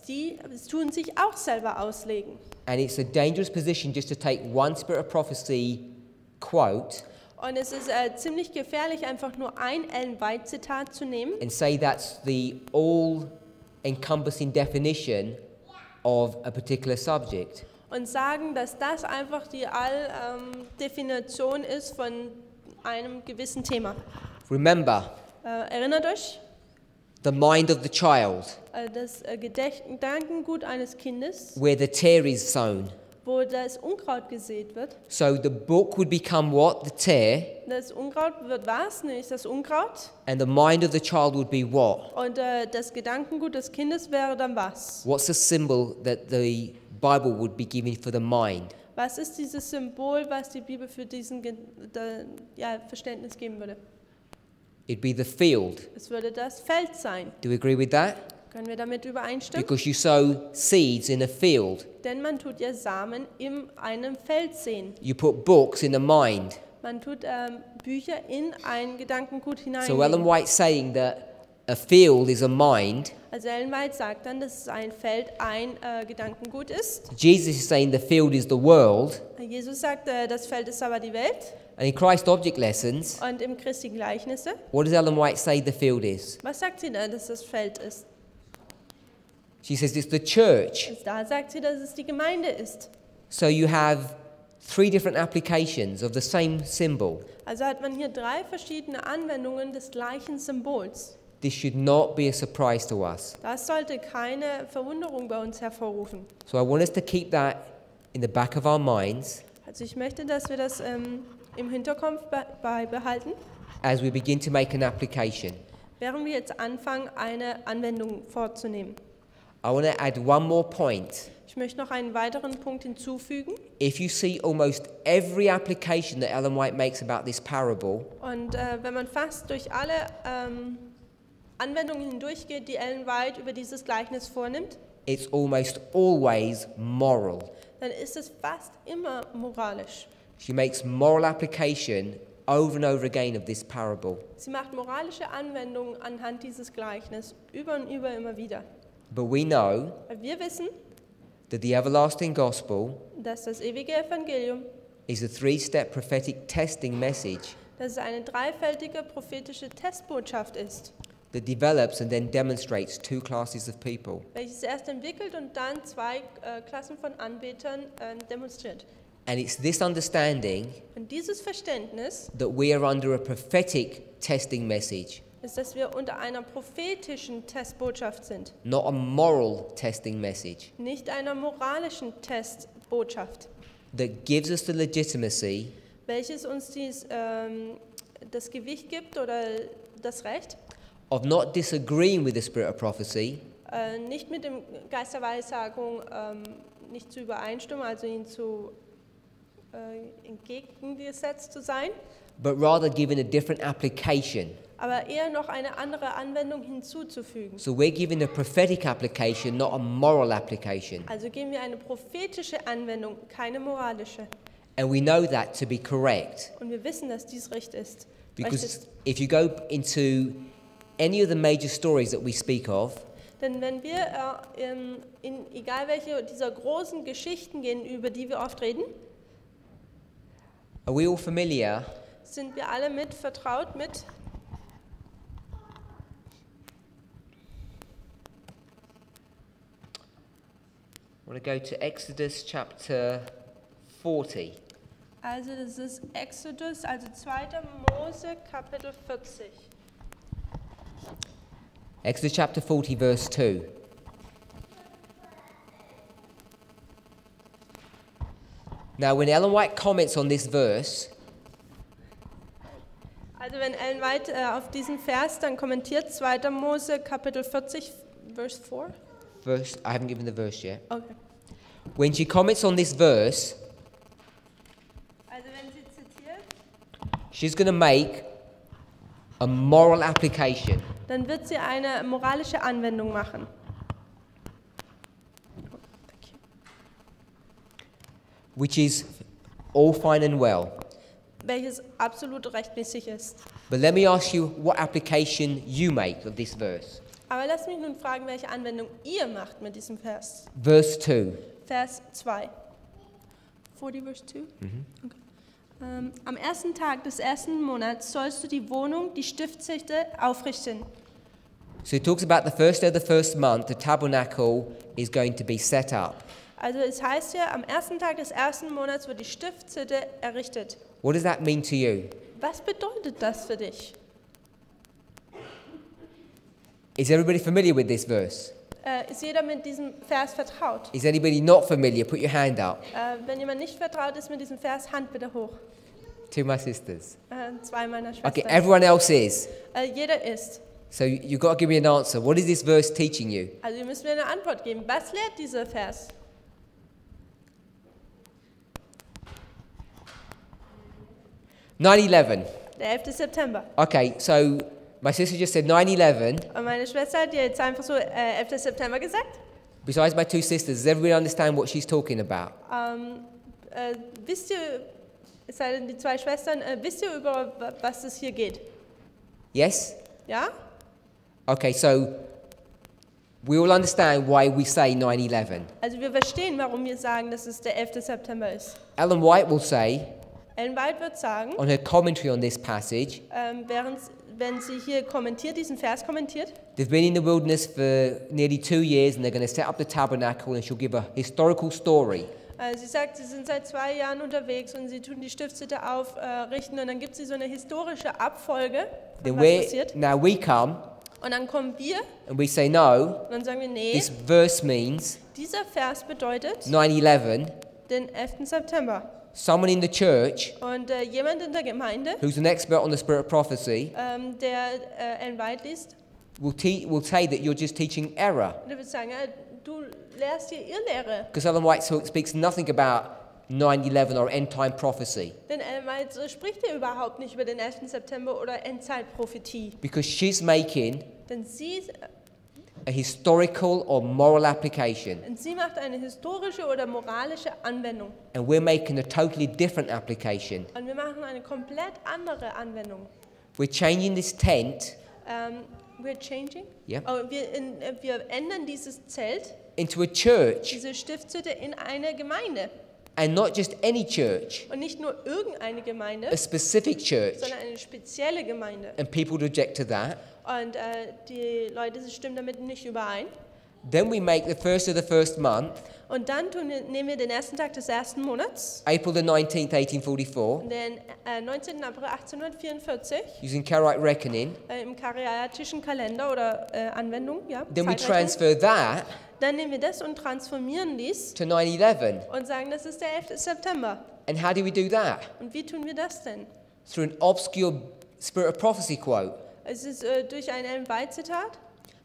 die tun sich auch selber auslegen. And it's a dangerous position just to take one Spirit of Prophecy quote Und es ist ziemlich gefährlich, einfach nur ein Ellen White Zitat zu nehmen and say that's the all-encompassing definition of a particular subject. und sagen, dass das einfach die Definition ist von einem gewissen Thema. Remember, Erinnert euch, the mind of the child, das Gedankengut eines Kindes, where the tare is sown. wo das Unkraut gesät wird. So the book would become what? The tare, Das Unkraut wird was? Nämlich das Unkraut. and the mind of the child would be what? Und das Gedankengut des Kindes wäre dann was? What's the symbol that the Bible would be giving for the mind? Was ist dieses Symbol, was die Bibel für diesen Verständnis geben würde? It'd be the field. Es würde das Feld sein. Do we agree with that? Können wir damit übereinstimmen? Because you sow seeds in a field. Denn man tut ja Samen in einem Feld säen. You put books in a mind. Man tut Bücher in ein Gedankengut So Ellen hinein. White's saying that a field is a mind. Also Ellen White sagt dann, dass ein Feld ein Gedankengut ist. Jesus is saying the field is the world. Jesus sagt, das Feld ist aber die Welt. And in Christ Object Lessons, Und im Christi Gleichnisse, what does Ellen White say the field is? was sagt sie da, dass das Feld ist? She says it's the church. Da sagt sie, dass es die Gemeinde ist. So you have three different applications of the same symbol. Also hat man hier 3 verschiedene Anwendungen des gleichen Symbols. This should not be a surprise to us. Das sollte keine Verwunderung bei uns hervorrufen. So I want us to keep that in the back of our minds Also ich möchte, dass wir das im Hinterkopf beibehalten, as we begin to make an application. während wir jetzt anfangen, eine Anwendung vorzunehmen. I want to add one more point. Ich möchte noch einen weiteren Punkt hinzufügen. If you see almost every application that Ellen White makes about this parable, Und wenn man fast durch alle Anwendungen hindurchgeht, die Ellen White über dieses Gleichnis vornimmt, it's almost always moral. dann ist es fast immer moralisch. She makes moral application over and over again of this parable. Sie macht moralische Anwendungen anhand dieses Gleichnisses über und über immer wieder. But we know Weil wir wissen, that the everlasting gospel dass das ewige Evangelium, is a three-step prophetic testing message dass es eine dreifältige prophetische Testbotschaft ist, that develops and then demonstrates two classes of people. welches erst entwickelt und dann 2 Klassen von Anbetern demonstriert. And it's this understanding Und dieses Verständnis that we are under a prophetic testing message, ist, dass wir unter einer prophetischen Testbotschaft sind, not a moral testing message, nicht einer moralischen Testbotschaft, that gives us the legitimacy welches uns das Gewicht gibt oder das Recht, of not disagreeing with the spirit of prophecy, nicht mit dem Geist der Weissagung nicht zu übereinstimmen, also ihn entgegengesetzt zu sein, but rather giving a different application. aber eher noch eine andere Anwendung hinzuzufügen. So we're giving a prophetic application, not a moral application. Also geben wir eine prophetische Anwendung, keine moralische. And we know that to be correct, Und wir wissen, dass dies recht ist. Recht because ist. if you go into any of the major stories that we speak of, Denn wenn wir in egal welche dieser großen Geschichten gehen, über die wir oft reden, are we all familiar sind wir alle vertraut mit. I want to go to Exodus chapter 40. Also das ist Exodus, also 2. Mose, Kapitel 40. Exodus chapter 40, verse 2. Now, when Ellen White comments on this verse, Also wenn Ellen White auf diesen Vers dann kommentiert, 2. Mose Kapitel 40, Vers 4. I haven't given the verse yet. Okay. When she comments on this verse, Also wenn sie zitiert, she's going to make a moral application. dann wird sie eine moralische Anwendung machen. Which is all fine and well. Welches absolut rechtmäßig ist. But let me ask you what application you make of this verse. Aber lasst mich nun fragen, welche Anwendung ihr macht mit diesem Vers. Verse 2. Vers 2. 40 Vers 2? Okay. Am ersten Tag des ersten Monats sollst du die Wohnung, die Stiftshütte, aufrichten. So it talks about the first day of the first month, the tabernacle is going to be set up. Also es heißt hier, am ersten Tag des ersten Monats wird die Stiftshütte errichtet. What does that mean to you? Was bedeutet das für dich? Is everybody familiar with this verse? Ist jeder mit diesem Vers vertraut? Is anybody not familiar? Put your hand up. Wenn jemand nicht vertraut ist mit diesem Vers, Hand bitte hoch. To my sisters. 2 meiner Schwestern. Okay, everyone else is. Jeder ist. So you've got to give me an answer. What is this verse teaching you? Also ihr müsst mir eine Antwort geben. Was lehrt dieser Vers? 9/11. Der 11. September. Okay, so my sister just said 9/11. Und meine Schwester hat jetzt einfach so 11. September gesagt. Besides my two sisters, does everybody understand what she's talking about? Wisst ihr, es sei denn die 2 Schwestern, wisst ihr über was es hier geht? Yes? Ja? Okay, so we all understand why we say 9/11. Also wir verstehen, warum wir sagen, dass es der 11. September ist. Ellen White will say, Ellen White wird sagen, on her commentary on this passage, wenn sie hier kommentiert, diesen Vers kommentiert, they've been in the wilderness for nearly 2 years and they're going to set up the tabernacle and she'll give a historical story. Sie sagt, sie sind seit 2 Jahren unterwegs und sie tun die Stiftshütte aufrichten und dann gibt sie so eine historische Abfolge, von was passiert. Now we come Und dann kommen wir and we say, no, und dann sagen wir, nee, this verse means dieser Vers bedeutet 9/11. den 11. September. Someone in the church Und jemand in der Gemeinde, who's an expert on the spirit of prophecy der Ellen White liest, will say that you're just teaching error. der wird sagen, du lehrst hier Irrlehre. Because Ellen White speaks nothing about 9/11 or end-time prophecy. Denn Ellen White spricht hier überhaupt nicht über den 11. September oder Endzeitprophetie. Because she's making Denn sie a historical or moral application. macht eine historische oder moralische Anwendung. And we're making a totally different application. Und wir machen eine komplett andere Anwendung. We're changing this tent We're changing? Yeah. Wir ändern dieses Zelt, into a church, diese Stiftshütte in eine Gemeinde. and not just any church, Und nicht nur irgendeine Gemeinde, a specific church. sondern eine spezielle Gemeinde. And people would object to that. Und die Leute stimmen damit nicht überein. Then we make the first of the first month, Und dann nehmen wir den ersten Tag des ersten Monats, April the 19th, 1844, den 19. April 1844, using Karaite reckoning. im kariatischen Kalender oder Anwendung, ja, Then we Zeitrechnung. transfer that Dann nehmen wir das und transformieren dies to 9/11. und sagen, das ist der 11. September. And how do we do that? Und wie tun wir das denn? Through an obscure spirit of prophecy quote, Es ist durch ein Ellen White Zitat,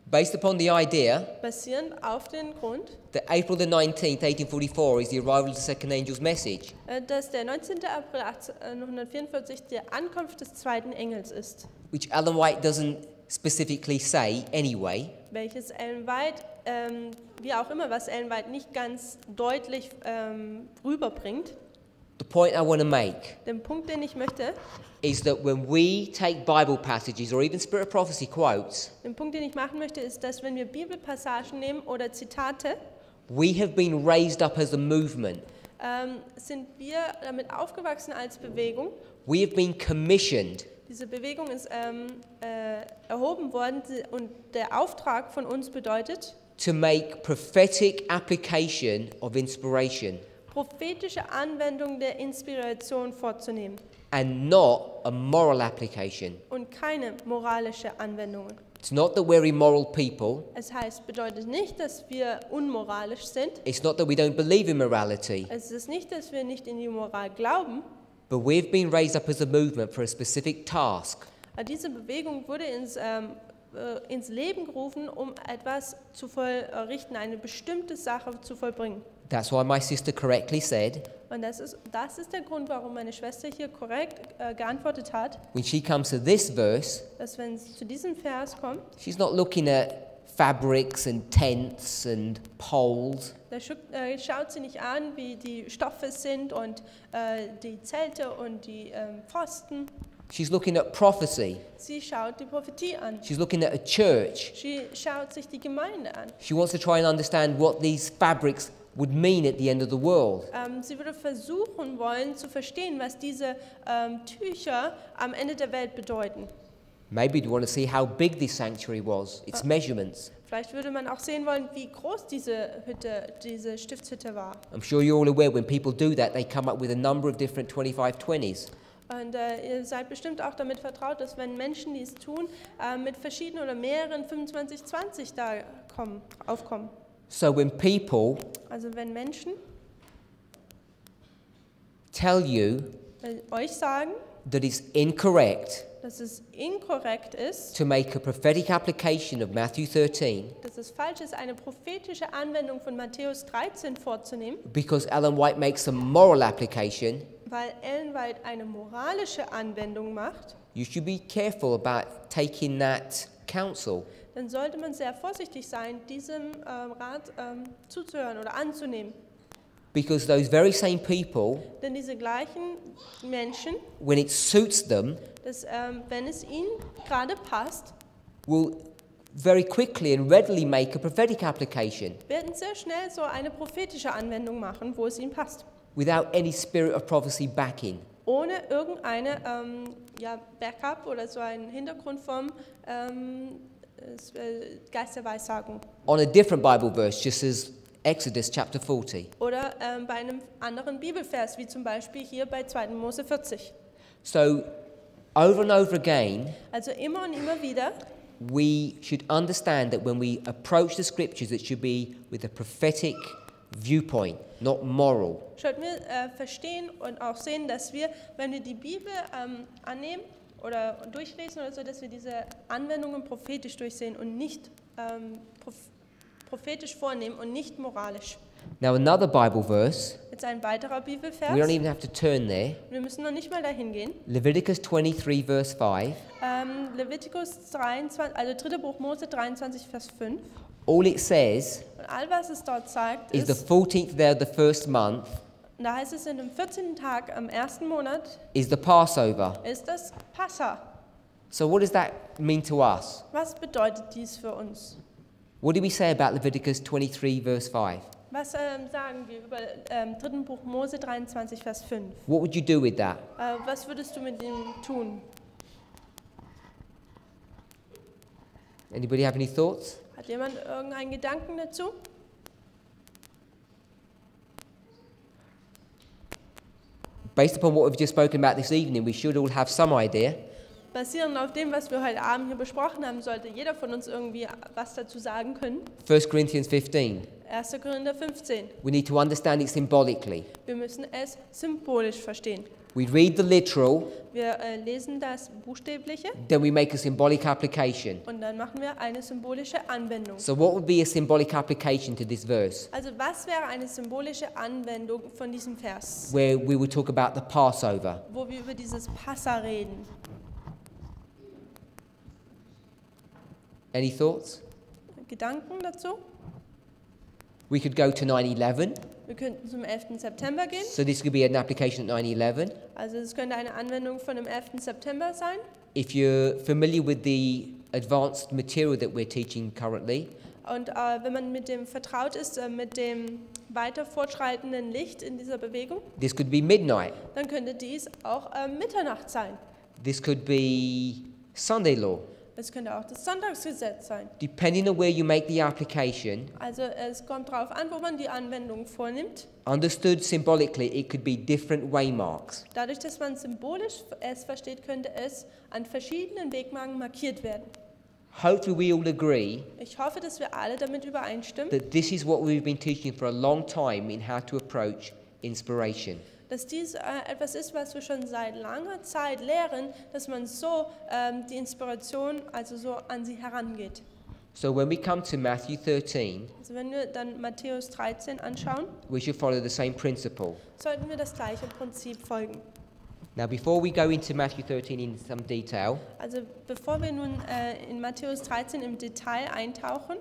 based upon the idea basierend auf den Grund, that April the 19th, 1844 is the arrival of the second angel's message. Dass der 19. April 1844 die Ankunft des zweiten Engels ist, Which Ellen White doesn't specifically say anyway. welches Ellen White, wie auch immer, was Ellen White nicht ganz deutlich rüberbringt. The point I want to make Den Punkt, den ich möchte, is that when we take Bible passages or even spirit of prophecy quotes, den Punkt, den ich machen möchte, ist, dass wenn wir Bibelpassagen nehmen oder Zitate, we have been raised up as a movement. sind wir damit aufgewachsen als Bewegung. We have been commissioned Diese Bewegung ist erhoben worden und der Auftrag von uns bedeutet, to make prophetic application of inspiration prophetische Anwendung der Inspiration vorzunehmen and not a moral application. und keine moralische Anwendungen. It's not that we're immoral people. Es bedeutet nicht, dass wir unmoralisch sind. It's not that we don't believe in morality. Es ist nicht, dass wir nicht in die Moral glauben. But we've been raised up as a movement for a specific task. Diese Bewegung wurde ins Leben gerufen, um etwas zu vollrichten, eine bestimmte Sache zu vollbringen. That's why my sister correctly said, Und das ist der Grund, warum meine Schwester hier korrekt geantwortet hat, when she comes to this verse, dass wenn sie zu diesem Vers kommt, she's not looking at fabrics and tents and poles. da schaut sie nicht an, wie die Stoffe sind und die Zelte und die Pfosten. She's looking at prophecy. Sie schaut die Prophetie an. She's looking at a church. Sie schaut sich die Gemeinde an. She wants to try and understand what these fabrics would mean at the end of the world. Sie würde versuchen wollen zu verstehen, was diese Tücher am Ende der Welt bedeuten. Maybe you want to see how big this sanctuary was, its measurements. Vielleicht würde man auch sehen wollen, wie groß diese Stiftshütte war. I'm sure you're all aware when people do that, they come up with a number of different 2520s. Und ihr seid bestimmt auch damit vertraut, dass wenn Menschen dies tun, mit verschiedenen oder mehreren 25-20 da aufkommen. So when people Also wenn Menschen tell you euch sagen, that it's incorrect dass es inkorrekt ist, to make a prophetic application of Matthew 13 dass es falsch ist, eine prophetische Anwendung von Matthäus 13 vorzunehmen, because Ellen White makes a moral application, weil Ellen White eine moralische Anwendung macht, you should be careful about taking that counsel. dann sollte man sehr vorsichtig sein, diesem Rat zuzuhören oder anzunehmen. Because those very same people, Denn diese gleichen Menschen, when it suits them, dass, wenn es ihnen gerade passt, will very quickly and readily make a prophetic application werden sehr schnell so eine prophetische Anwendung machen, wo es ihnen passt. without any spirit of prophecy backing. Ohne irgendeine Backup oder so einen Hintergrundform Geist der Weissagung. On a different Bible verse, just as Exodus chapter 40. Oder bei einem anderen Bibelvers, wie zum Beispiel hier bei 2. Mose 40. So, over and over again, Also immer und immer wieder we should understand that when we approach the scriptures, it should be with a prophetic viewpoint, not moral. sollten wir verstehen und auch sehen, dass wir, wenn wir die Bibel annehmen oder durchlesen oder so, dass wir diese Anwendungen prophetisch durchsehen und nicht prophetisch vornehmen und nicht moralisch. Now, another Bible verse, Jetzt ein weiterer Bibelvers. we don't even have to turn there. Wir müssen noch nicht mal dahin gehen. Leviticus 23, verse 5. Levitikus 23, also 3. Buch Mose 23, Vers 5. All it says Und all, was es dort sagt, is the ist, 14th day of the first month und da heißt es, in dem 14. Tag am 1. Monat is the Passover. ist das Passa. So, what does that mean to us? Was bedeutet dies für uns? What did we say about Leviticus 23, verse 5? Was sagen wir über 3. Buch Mose 23, Vers 5? What would you do with that? Was würdest du mit ihm tun? Anybody have any thoughts? Hat jemand irgendeinen Gedanken dazu? Based upon what we've just spoken about this evening, we should all have some idea. Basierend auf dem, was wir heute Abend hier besprochen haben, sollte jeder von uns irgendwie was dazu sagen können. 1 Corinthians 15. 1. Korinther 15. We need to understand it symbolically. Wir müssen es symbolisch verstehen. We read the literal, Wir lesen das Buchstäbliche then we make a symbolic application. und dann machen wir eine symbolische Anwendung. So what would be a symbolic application to this verse? Also was wäre eine symbolische Anwendung von diesem Vers, Where we would talk about the Passover. wo wir über dieses Passa reden? Any thoughts? Gedanken dazu? We could go to 9/11. Wir könnten zum 11. September gehen. So this could be an application at 9/11. Also es könnte eine Anwendung von dem 11. September sein. If you're familiar with the advanced material that we're teaching currently, Und wenn man mit dem vertraut ist, mit dem weiter fortschreitenden Licht in dieser Bewegung, this could be midnight. dann könnte dies auch Mitternacht sein. This could be Sunday law. Es könnte auch das Sonntagsgesetz sein. Depending on where you make the application, Also es kommt darauf an, wo man die Anwendung vornimmt. understood symbolically, it could be different waymarks. Dadurch, dass man symbolisch es versteht, könnte es an verschiedenen Wegmarken markiert werden. hopefully we all agree Ich hoffe, dass wir alle damit übereinstimmen, that this is what we've been teaching for a long time in how to approach inspiration. dass dies etwas ist, was wir schon seit langer Zeit lehren, dass man so die Inspiration, also so an sie herangeht. So when we come to Matthew 13, Also wenn wir dann Matthäus 13 anschauen, we should follow the same principle. sollten wir das gleiche Prinzip folgen. Now, before we go into Matthew 13 in some detail, Also bevor wir nun in Matthäus 13 im Detail eintauchen, I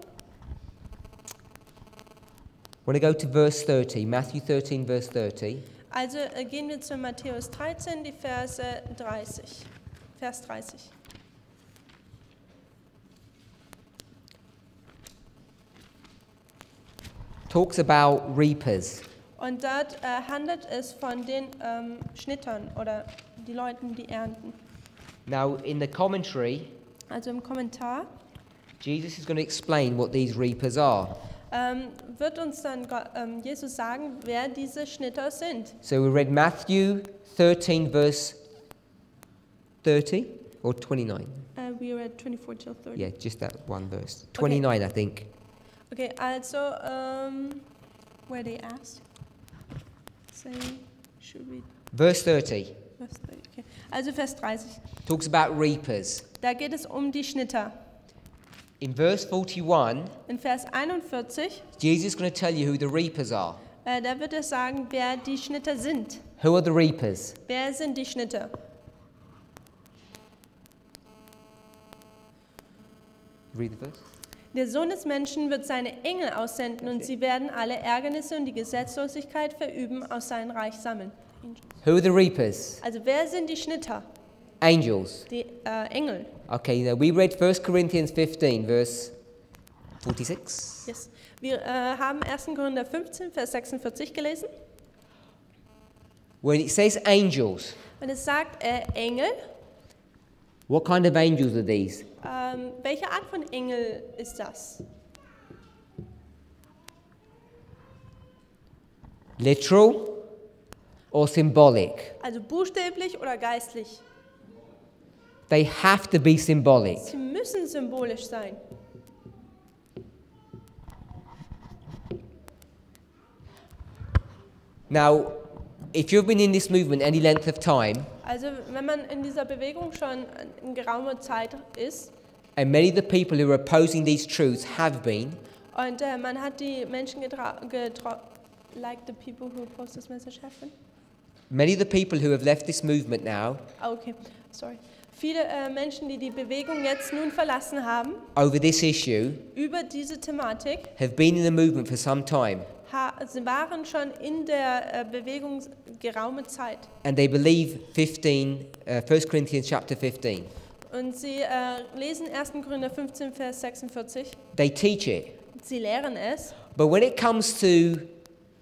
want to go to verse 30, Matthew 13, verse 30. also gehen wir zu Matthäus 13, die Vers 30. Talks about reapers. Und dort handelt es von den Schnittern oder die Leuten, die ernten. Now, in the commentary, Also im Kommentar Jesus is going to explain what these reapers are. wird uns dann Jesus sagen, wer diese Schnitter sind. So we read Matthew 13, verse 30 or 29? We read 24 till 30. Yeah, just that one verse. 29, I think. Okay, also, where they ask, say, should we, Verse 30 Vers 30, okay. Also Vers 30, talks about reapers. da geht es um die Schnitter. In verse 41, In Vers 41, Jesus is going to tell you who the reapers are. da wird er sagen, wer die Schnitter sind. Who are the reapers? Wer sind die Schnitter? Read the verse. Der Sohn des Menschen wird seine Engel aussenden und sie werden alle Ärgernisse und die Gesetzlosigkeit verüben aus seinem Reich sammeln. Who are the reapers? Also wer sind die Schnitter? Angels. Die Engel. Okay, now we read 1 Corinthians 15, verse 46. Yes. Wir haben 1. Korinther 15, Vers 46 gelesen. When it says angels, Und es sagt Engel. what kind of angels are these? Welche Art von Engel ist das? Literal or symbolic? Also buchstäblich oder geistlich? They have to be symbolic. Sie müssen symbolisch sein. Now, if you've been in this movement any length of time, Also wenn man in dieser Bewegung schon in geraumer Zeit ist and many of the people who are opposing these truths have been, und man hat die Menschen like the people who oppose this message have been? many of the people who have left this movement now Okay, sorry. Viele Menschen, die die Bewegung jetzt nun verlassen haben, over this issue über diese Thematik, have been in the movement for some time, sie waren schon in der Bewegung geraume Zeit. and they believe 1 Corinthians chapter 15. Und sie lesen 1. Korinther 15, Vers 46. They teach it. Sie lehren es. But when it comes to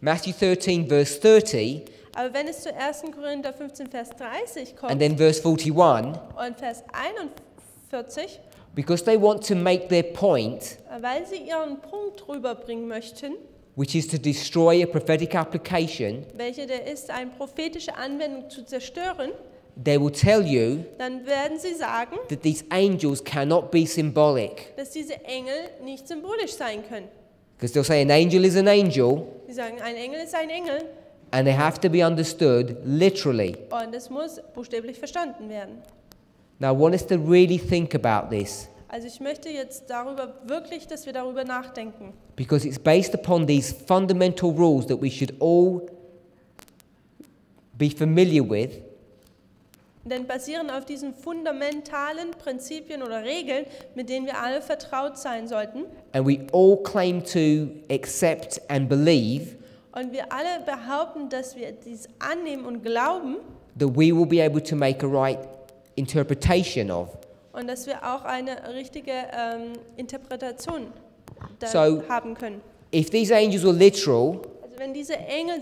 Matthew 13, verse 30, Aber wenn es zu 1. Korinther 15, Vers 30 kommt and then verse 41, und Vers 41, because they want to make their point, weil sie ihren Punkt rüberbringen möchten, which is to destroy a prophetic application, welche der ist, eine prophetische Anwendung zu zerstören, they will tell you dann werden sie sagen, that these angels cannot be symbolic. dass diese Engel nicht symbolisch sein können. Because they'll say an angel is an angel, Sie sagen, ein Engel ist ein Engel and they have to be understood literally. und es muss buchstäblich verstanden werden. Now, I want us to really think about this, Also ich möchte jetzt darüber wirklich, dass wir darüber nachdenken. because it's based upon these fundamental rules that we should all be familiar with, Denn basierend auf diesen fundamentalen Prinzipien oder Regeln, mit denen wir alle vertraut sein sollten, and we all claim to accept and believe, und wir alle behaupten, dass wir dies annehmen und glauben, that we will be able to make a right interpretation of. und dass wir auch eine richtige Interpretation So- haben können. If these angels were literal, Also wenn diese Engel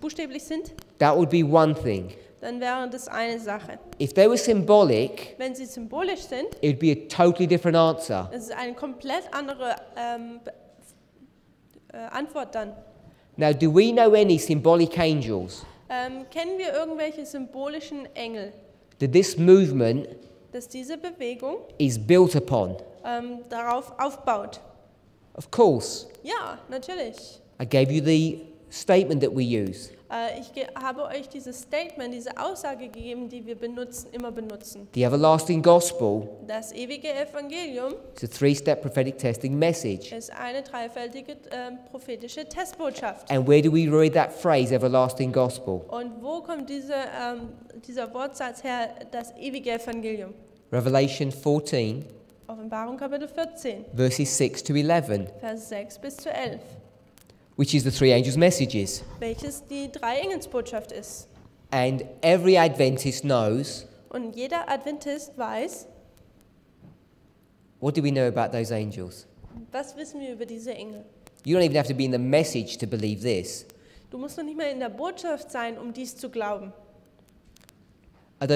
buchstäblich sind, that would be one thing. dann wäre das eine Sache. If they were symbolic, Wenn sie symbolisch sind, it would be a totally different answer. das ist eine komplett andere Antwort dann. Now, do we know any symbolic angels? Kennen wir irgendwelche symbolischen Engel? That this movement dass diese Bewegung is built upon. darauf aufbaut. Of course, Ja, natürlich. I gave you the statement that we use. Habe euch dieses Statement, diese Aussage gegeben, die wir immer benutzen. The everlasting gospel Das ewige Evangelium is a three-step prophetic testing message. ist eine dreifältige prophetische Testbotschaft. And where do we read that phrase, everlasting gospel? Und wo kommt dieser Wortsatz her, das ewige Evangelium? Revelation 14, Offenbarung Kapitel 14, verses 6 to 11, Vers 6 bis zu 11, which is the three angels' messages. welches die drei Engelsbotschaft ist. And every Adventist knows, Und jeder Adventist weiß, what do we know about those angels? was wissen wir über diese Engel. You don't even have to be in the message to believe this. Du musst noch nicht mal in der Botschaft sein, um dies zu glauben. Are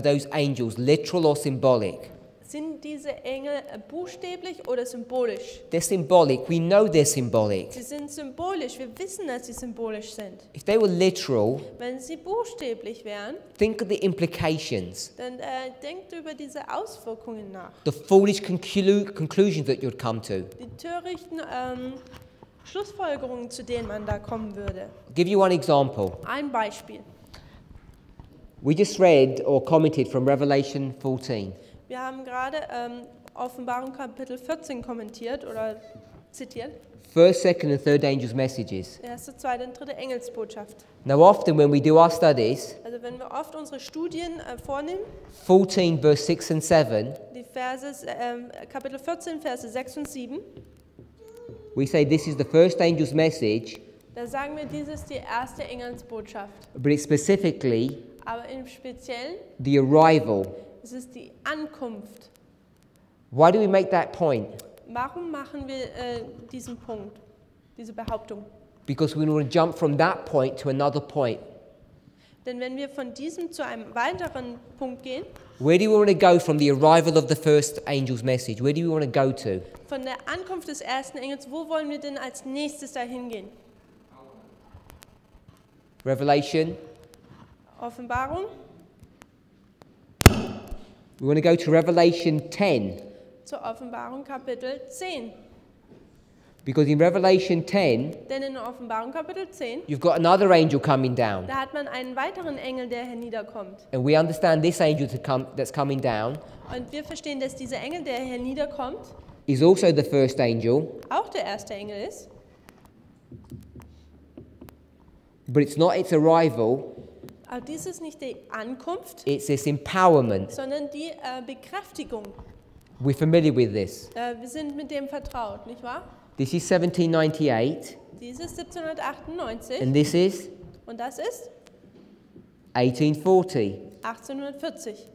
those angels literal or symbolic? Sind diese Engel buchstäblich oder symbolisch? They're symbolic. We know they're symbolic. Sie sind symbolisch. Wir wissen, dass sie symbolisch sind. If they were literal, Wenn sie buchstäblich wären, think of the implications, dann denkt über diese Auswirkungen nach. the foolish conclusions that you'd come to. Die törichten Schlussfolgerungen, zu denen man da kommen würde. I'll give you one example. Ein Beispiel. We just read or commented from Revelation 14. Wir haben gerade Offenbarung Kapitel 14 kommentiert oder zitiert. First, second, and third angels' messages. Erste, zweite und dritte Engelsbotschaft. Now, often when we do our studies, Also wenn wir oft unsere Studien vornehmen, 14, verse 6 and 7, die Verse, Kapitel 14, Verse 6 und 7, we say this is the first angel's message, da sagen wir, dies ist die erste Engelsbotschaft. but it's specifically Aber im Speziellen the arrival. ist es die Ankunft. Why do we make that point? Warum machen wir diesen Punkt, diese Behauptung? Because we want to jump from that point to another point. Denn wenn wir von diesem zu einem weiteren Punkt gehen, Where do we want to go from the arrival of the first angel's message? Where do we want to go to? von der Ankunft des ersten Engels, wo wollen wir denn als nächstes dahin gehen? Revelation. Offenbarung. We want to go to Revelation 10. Zur Offenbarung Kapitel 10. Because in Revelation 10, Denn in der Offenbarung Kapitel 10, you've got another angel coming down. da hat man einen weiteren Engel, der herniederkommt. And we understand this angel that's coming down Und wir verstehen, dass dieser Engel, der herniederkommt, is also the first angel, auch der erste Engel ist. but it's not its arrival, Aber dies ist nicht die Ankunft, it's its empowerment. sondern die Bekräftigung. We're familiar with this. Wir sind mit dem vertraut, nicht wahr? This is 1798, Dies ist 1798 and this is und das ist 1840. 1840.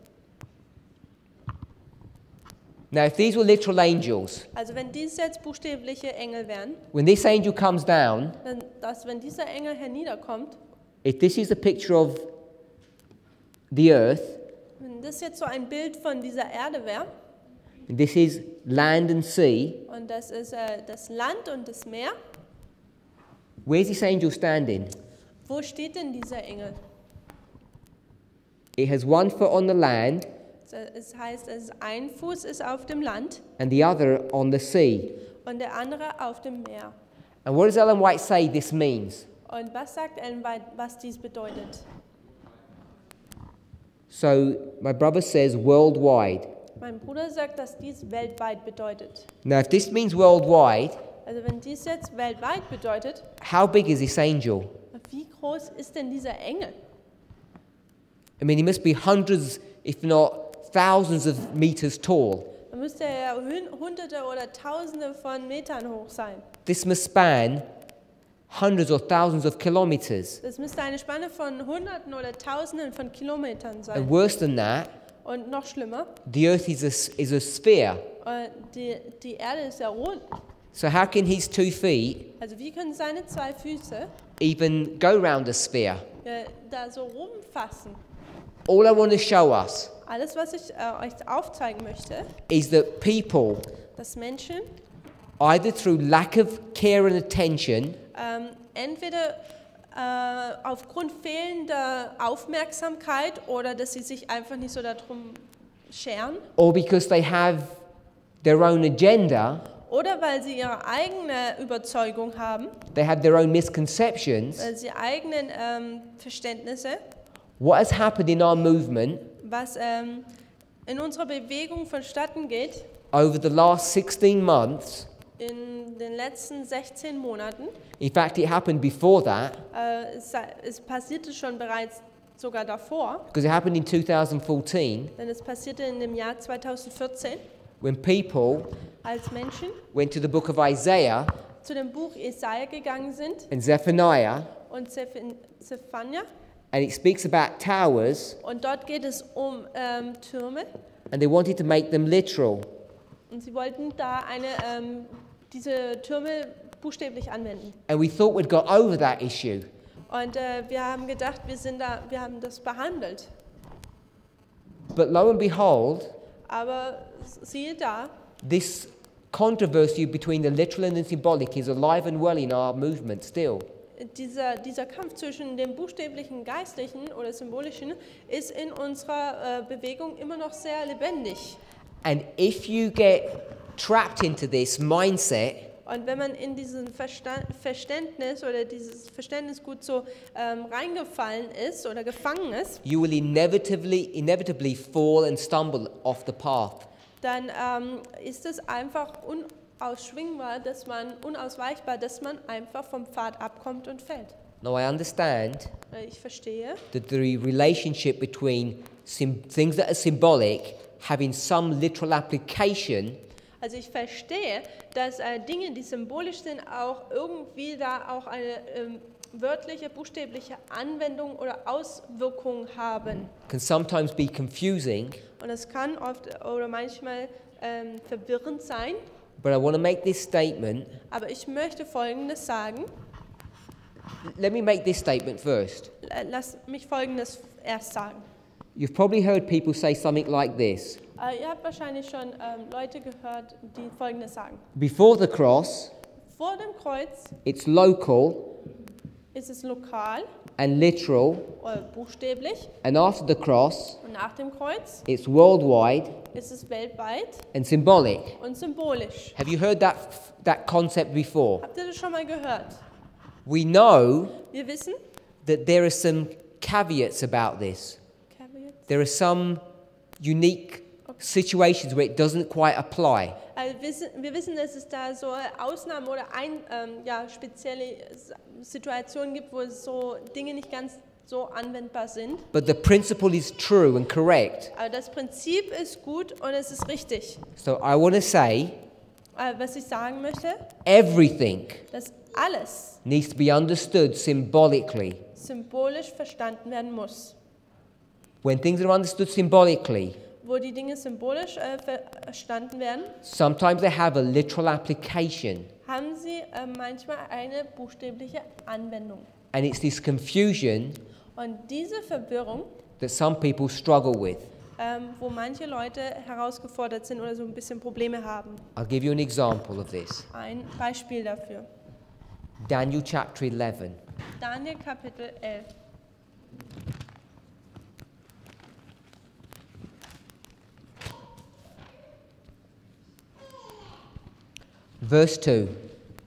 Now, if these were literal angels, Also wenn dies jetzt buchstäbliche Engel wären, when this angel comes down, dann wenn dieser Engel herniederkommt, if this is a picture of the earth, wenn das jetzt so ein Bild von dieser Erde wäre, and this is land and sea, und das ist das Land und das Meer, where's this angel standing? wo steht denn dieser Engel? It has one foot on the land Es heißt, ein Fuß ist auf dem Land and the other on the sea. und der andere auf dem Meer. And what does Ellen White say this means? Und was sagt Ellen White, was dies bedeutet? So, my brother says worldwide. Mein Bruder sagt, dass dies weltweit bedeutet. Now, if this means worldwide, Also wenn dies jetzt weltweit bedeutet, how big is this angel? wie groß ist denn dieser Engel? I mean, he must be hundreds, if not thousands of meters tall. Da müsste er ja Hunderte oder Tausende von Metern hoch sein. This must span hundreds or thousands of kilometers. Das müsste eine Spanne von Hunderten oder Tausenden von Kilometern And sein. worse than that, Und noch schlimmer, the earth is a sphere. die Erde ist ja rund. So how can his 2 feet Also wie können seine 2 Füße even go round a sphere? da so rumfassen? All I want to show us Alles, was ich euch aufzeigen möchte, is that people, dass Menschen either through lack of care and attention entweder aufgrund fehlender Aufmerksamkeit oder dass sie sich einfach nicht so darum scheren or because they have their own agenda, oder weil sie ihre eigene Überzeugung haben, they have their own misconceptions, weil sie eigenen Verständnisse, what has happened in our movement was in unserer Bewegung vonstatten geht, over the last 16 months, in den letzten 16 Monaten, in fact it happened before that, es passierte schon bereits sogar davor, because it happened in 2014, denn es passierte in dem Jahr 2014, when people als Menschen went to the book of Isaiah zu dem Buch Jesaja gegangen sind and Zephaniah, und Zephania, and it speaks about towers, und dort geht es um Türme, and they wanted to make them literal. und sie wollten da diese Türme buchstäblich anwenden. And we thought we'd got over that issue. Und wir haben gedacht, wir haben das behandelt. But lo and behold, Aber siehe da, this controversy between the literal and the symbolic is alive and well in our movement still. dieser Kampf zwischen dem buchstäblichen Geistlichen oder Symbolischen ist in unserer Bewegung immer noch sehr lebendig. And if you get trapped into this mindset, Und wenn man in diesen Verständnis oder dieses Verständnisgut so reingefallen ist oder gefangen ist, you will inevitably fall and stumble off the path. dann ist es einfach unausweichbar, dass man einfach vom Pfad abkommt und fällt. Now I understand Ich verstehe, that the relationship between things that are symbolic having some literal application also ich verstehe, dass Dinge, die symbolisch sind, auch irgendwie da auch eine wörtliche, buchstäbliche Anwendung oder Auswirkung haben. can sometimes be confusing, Und es kann oft oder manchmal verwirrend sein, but I want to make this statement. aber ich möchte Folgendes sagen. Let me make this statement first. Lass mich Folgendes erst sagen. You've probably heard people say something like this. Ihr habt wahrscheinlich schon Leute gehört, die Folgendes sagen. Before the cross, Vor dem Kreuz it's local ist es lokal and literal, oder buchstäblich and after the cross, und nach dem Kreuz it's worldwide ist es weltweit and symbolic. und symbolisch. Have you heard that concept before? Habt ihr das schon mal gehört? We know Wir wissen, that there are some caveats about this. There are some unique situations where it doesn't quite apply. also wir wissen, dass es da so Ausnahmen oder spezielle Situationen gibt, wo so Dinge nicht ganz so anwendbar sind. But the principle is true and correct. Aber das Prinzip ist gut und es ist richtig. So I want to say Was ich sagen möchte, everything dass alles needs to be understood symbolically. symbolisch verstanden werden muss. When things are understood symbolically, Wo die Dinge symbolisch verstanden werden, sometimes they have a literal application. haben sie manchmal eine buchstäbliche Anwendung. And it's this confusion Und diese Verwirrung, that some people struggle with. wo manche Leute herausgefordert sind oder so ein bisschen Probleme haben. I'll give you an example of this. Ein Beispiel dafür. Daniel chapter 11. Daniel Kapitel 11. Verse 2.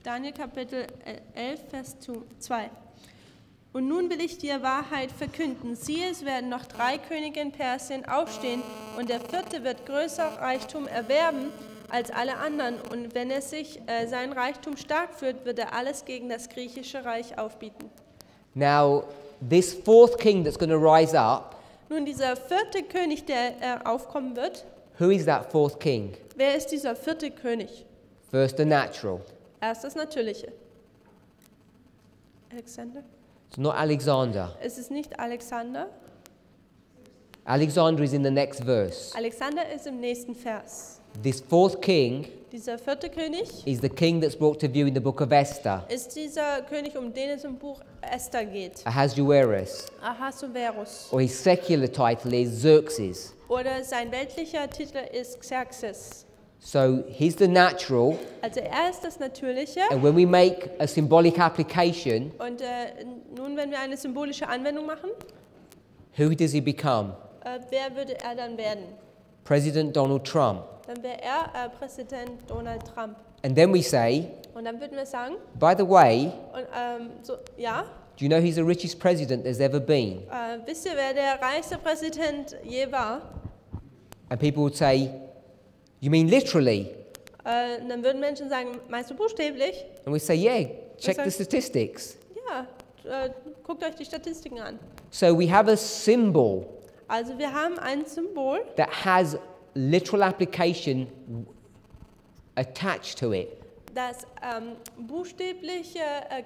Daniel Kapitel 11, Vers 2. Und nun will ich dir Wahrheit verkünden. Siehe, es werden noch 3 Könige in Persien aufstehen, und der 4. wird größer Reichtum erwerben als alle anderen. Und wenn er sich sein Reichtum stark führt, wird er alles gegen das griechische Reich aufbieten. Now, this 4th king that's going to rise up, Nun, dieser 4. König, der aufkommen wird, who is that 4th king? wer ist dieser 4. König? First, the natural. Erst das Natürliche. Alexander? It's not Alexander. Es ist nicht Alexander. Alexander is in the next verse. Alexander ist im nächsten Vers. This 4th king Dieser 4. König is the king that's brought to view in the book of Esther, ist dieser König, um den es im Buch Esther geht. Ahasuerus. Ahasuerus. Or his secular title is Xerxes. Oder sein weltlicher Titel ist Xerxes. So he's the natural, Also er ist das Natürliche. and when we make a symbolic application, Und nun, wenn wir eine symbolische Anwendung machen, who does he become? wer würde er dann werden? President Donald Trump. dann wäre er Präsident Donald Trump. And then we say, Und dann würden wir sagen, by the way, und, ja, do you know he's the richest president there's ever been? wisst ihr, wer der reichste Präsident je war? And people would say, you mean literally? Und dann würden Menschen sagen, meinst du buchstäblich? And we say, yeah, check the Okay. statistics. Ja, guckt euch die Statistiken an. So we have a symbol Also wir haben ein Symbol, that has literal application attached to it. das buchstäbliche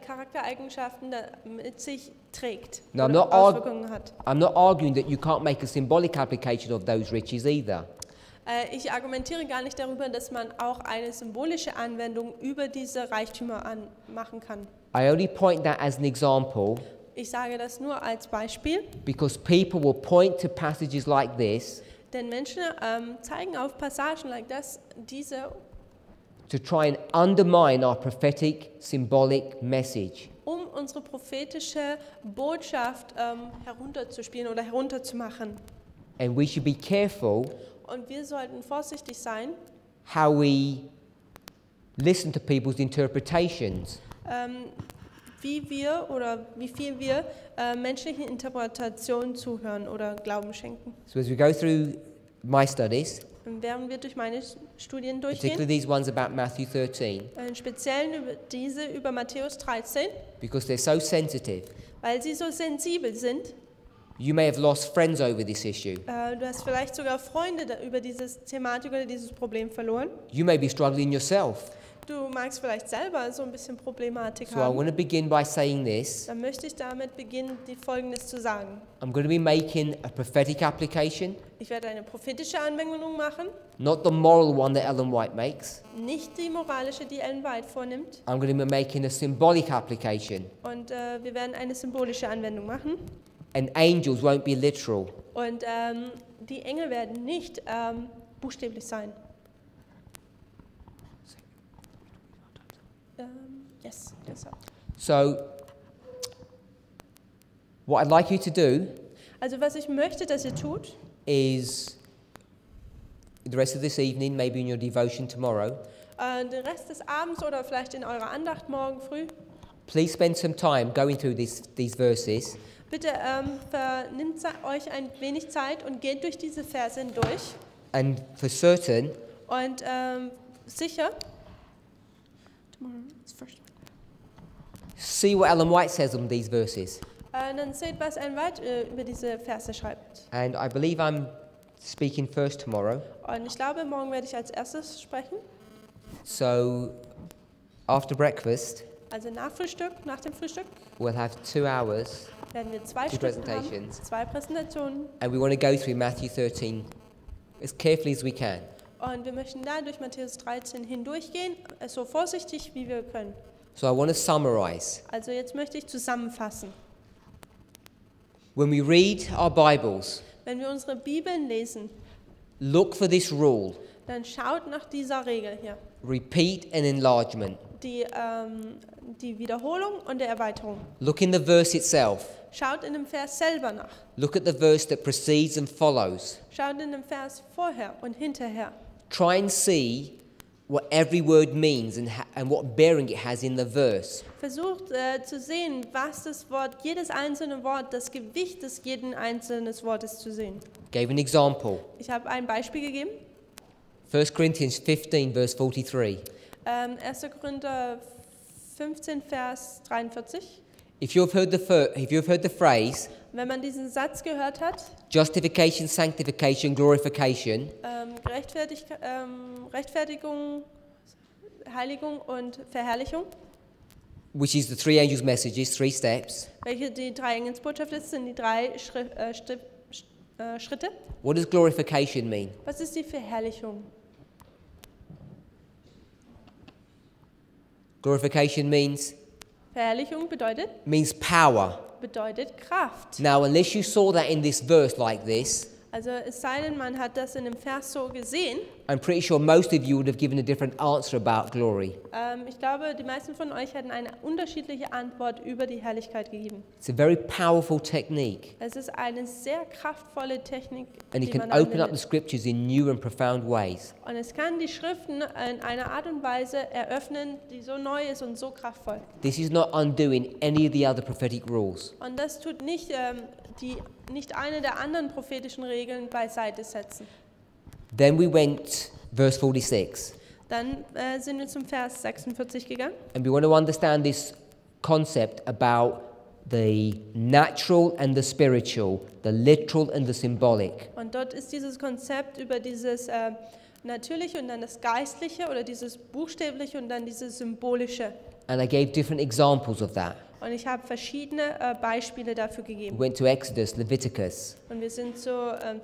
Charaktereigenschaften mit sich trägt No, I'm oder not Auswirkungen hat. I'm not arguing that you can't make a symbolic application of those riches either. Ich argumentiere gar nicht darüber, dass man auch eine symbolische Anwendung über diese Reichtümer machen kann. I only point that as an example Ich sage das nur als Beispiel, because people will point to passages like this denn Menschen zeigen auf Passagen like das, diese, to try and undermine our prophetic symbolic message. um unsere prophetische Botschaft herunterzuspielen oder herunterzumachen. And we should be careful Und wir sollten vorsichtig sein, how we listen to people's interpretations. wie wir oder wie viel wir menschlichen Interpretationen zuhören oder Glauben schenken. So as we go through my studies, Und während wir durch meine Studien particularly durchgehen, these ones about Matthew 13, im Speziellen über Matthäus 13, because they're so sensitive, weil sie so sensibel sind. you may have lost friends over this issue. Du hast vielleicht sogar Freunde über diese Thematik oder dieses Problem verloren. You may be struggling yourself. Du magst vielleicht selber so ein bisschen Problematik So I haben. want to begin by saying this. Dann möchte ich damit beginnen, Folgendes zu sagen. I'm going to be making a prophetic application, Ich werde eine prophetische Anwendung machen, not the moral one that Ellen White makes. nicht die moralische, die Ellen White vornimmt. I'm going to be making a symbolic application. Und wir werden eine symbolische Anwendung machen. And angels won't be literal. Und die Engel werden nicht buchstäblich sein. Yes. So what I'd like you to do Also was ich möchte, dass ihr tut, is the rest of this evening, maybe in your devotion tomorrow, den Rest des Abends oder vielleicht in eurer Andacht morgen früh, please spend some time going through these verses bitte vernimmt euch ein wenig Zeit und geht durch diese Verse hindurch. and for certain, Und sicher, see what Ellen White says on these verses. dann seht, was ein Weit über diese Verse schreibt. And I believe I'm speaking first tomorrow. Und ich glaube, morgen werde ich als erstes sprechen. So after breakfast, Also nach dem Frühstück, we'll have 2 hours werden wir 2 Two Stunden haben, presentations. 2 Präsentationen. and we want to go through Matthew 13 as carefully as we can. Und wir möchten da durch Matthäus 13 hindurchgehen, so vorsichtig wie wir können. So I want to summarize. Also jetzt möchte ich zusammenfassen. When we read our Bibles, Wenn wir unsere Bibeln lesen, look for this rule, dann schaut nach dieser Regel hier. repeat and enlargement. Die Wiederholung und der Erweiterung. Look in the verse itself. Schaut in dem Vers selber nach. Look at the verse that precedes and follows. Schaut in dem Vers vorher und hinterher. Try and see what every word means and what bearing it has in the verse. Versucht zu sehen, was das Wort, jedes einzelne Wort, das Gewicht des jeden einzelnen Wortes zu sehen. Gave an example. Ich habe ein Beispiel gegeben. 1 Corinthians 15 verse 43. 1. Korinther 15, Vers 43. If you've heard the phrase Wenn man diesen Satz gehört hat, justification, sanctification, glorification, Rechtfertigung, Heiligung und Verherrlichung, which is the 3 angels' messages, 3 steps, welche die 3 Engelsbotschaft ist, sind die 3 Schritte. what does glorification mean? Was ist die Verherrlichung? Glorification means Verherrlichung bedeutet power. Kraft. Now, unless you saw that in this verse like this, Also es sei denn, man hat das in dem Vers so gesehen. I'm pretty sure most of you would have given a different answer about glory. Ich glaube, die meisten von euch hätten eine unterschiedliche Antwort über die Herrlichkeit gegeben. It's a very powerful technique, Es ist eine sehr kraftvolle Technik, and die it can man open up the anwendet. scriptures in new and profound ways. Und es kann die Schriften in einer Art und Weise eröffnen, die so neu ist und so kraftvoll. This is not undoing any of the other prophetic rules. Und das tut nicht eine der anderen prophetischen Regeln beiseite setzen. Then we went, verse 46, Dann sind wir zum Vers 46 gegangen. and we want to understand this concept about the natural and the spiritual, the literal and the symbolic. Und dort ist dieses Konzept über dieses Natürliche und dann das Geistliche oder dieses Buchstäbliche und dann dieses Symbolische. And I gave different examples of that. Und ich habe verschiedene Beispiele dafür We gegeben. went to Exodus, Leviticus. Und wir sind zum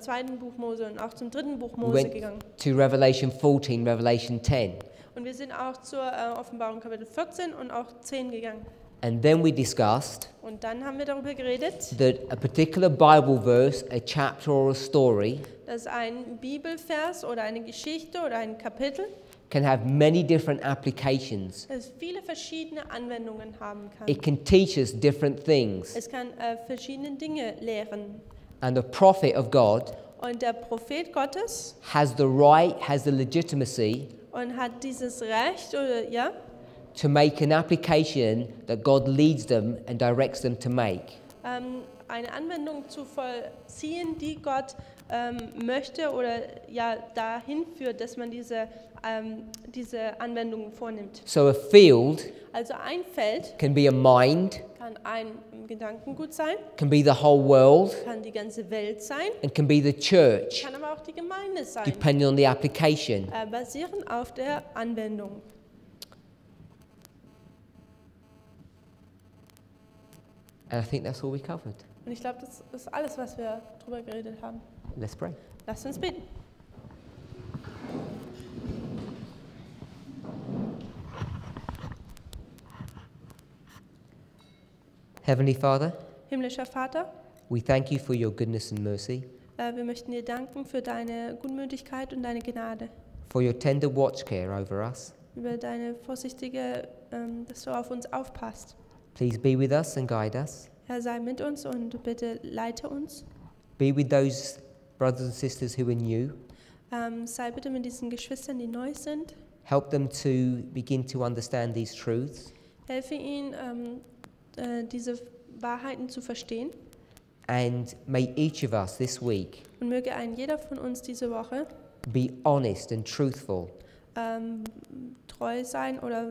zweiten Buch Mose und auch zum dritten Buch We Mose went gegangen. to Revelation 14, Revelation 10. Und wir sind auch zur Offenbarung Kapitel 14 und auch 10 gegangen. And then we discussed Und dann haben wir darüber geredet, that a particular Bible verse, a chapter or a story, dass ein Bibelvers oder eine Geschichte oder ein Kapitel can have many different applications. es viele verschiedene Anwendungen haben kann. It can teach us different things. Es kann verschiedene Dinge lehren. And the prophet of God Und der Prophet Gottes has the right, has the legitimacy und hat dieses Recht oder ja, to make an application that God leads them and directs them to make. eine Anwendung zu vollziehen, die Gott möchte oder ja dahin führt, dass man diese Anwendungen vornimmt. So a field Also ein Feld can be a mind, kann ein Gedankengut sein, can be the whole world, kann die ganze Welt sein, and can be the church, kann aber auch die Gemeinde sein, depending on the application. basierend auf der Anwendung. And I think that's all we covered. Und ich glaube, das ist alles, was wir drüber geredet haben. Let's pray. Lasst uns beten. Heavenly Father, Himmlischer Vater, we thank you for your goodness and mercy, wir möchten dir danken für deine Gutmütigkeit und deine Gnade, for your tender watch care over us. über deine vorsichtige, dass du auf uns aufpasst. Please be with us and guide us. Herr, sei mit uns und bitte leite uns. Be with those brothers and sisters who are new. Sei bitte mit diesen Geschwistern, die neu sind. Help them to begin to understand these truths. Helfe ihnen, diese Wahrheiten zu verstehen. And may each of us this week Und möge jeder von uns diese Woche be honest and truthful, treu sein oder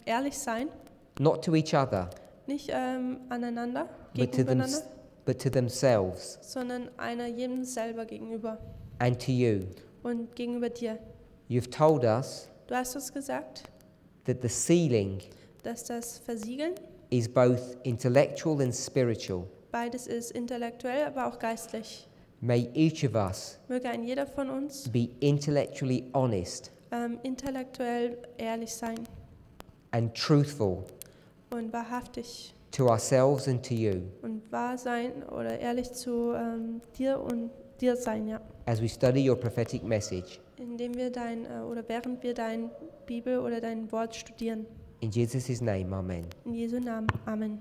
ehrlich sein. not to each other, Nicht aneinander, but but to themselves sondern jedem selber gegenüber and to you. und gegenüber dir. You've told us Du hast uns gesagt, that the sealing dass das Versiegeln, is both intellectual and spiritual. beides ist intellektuell, aber auch geistlich. May each of us Möge jeder von uns be intellectually honest intellektuell ehrlich sein and truthful und wahrhaftig to ourselves and to you und wahr sein oder ehrlich zu dir und dir sein, ja. as we study your prophetic message. Indem wir während wir dein Bibel oder dein Wort studieren. In Jesus' name, amen. In Jesu Namen. Amen.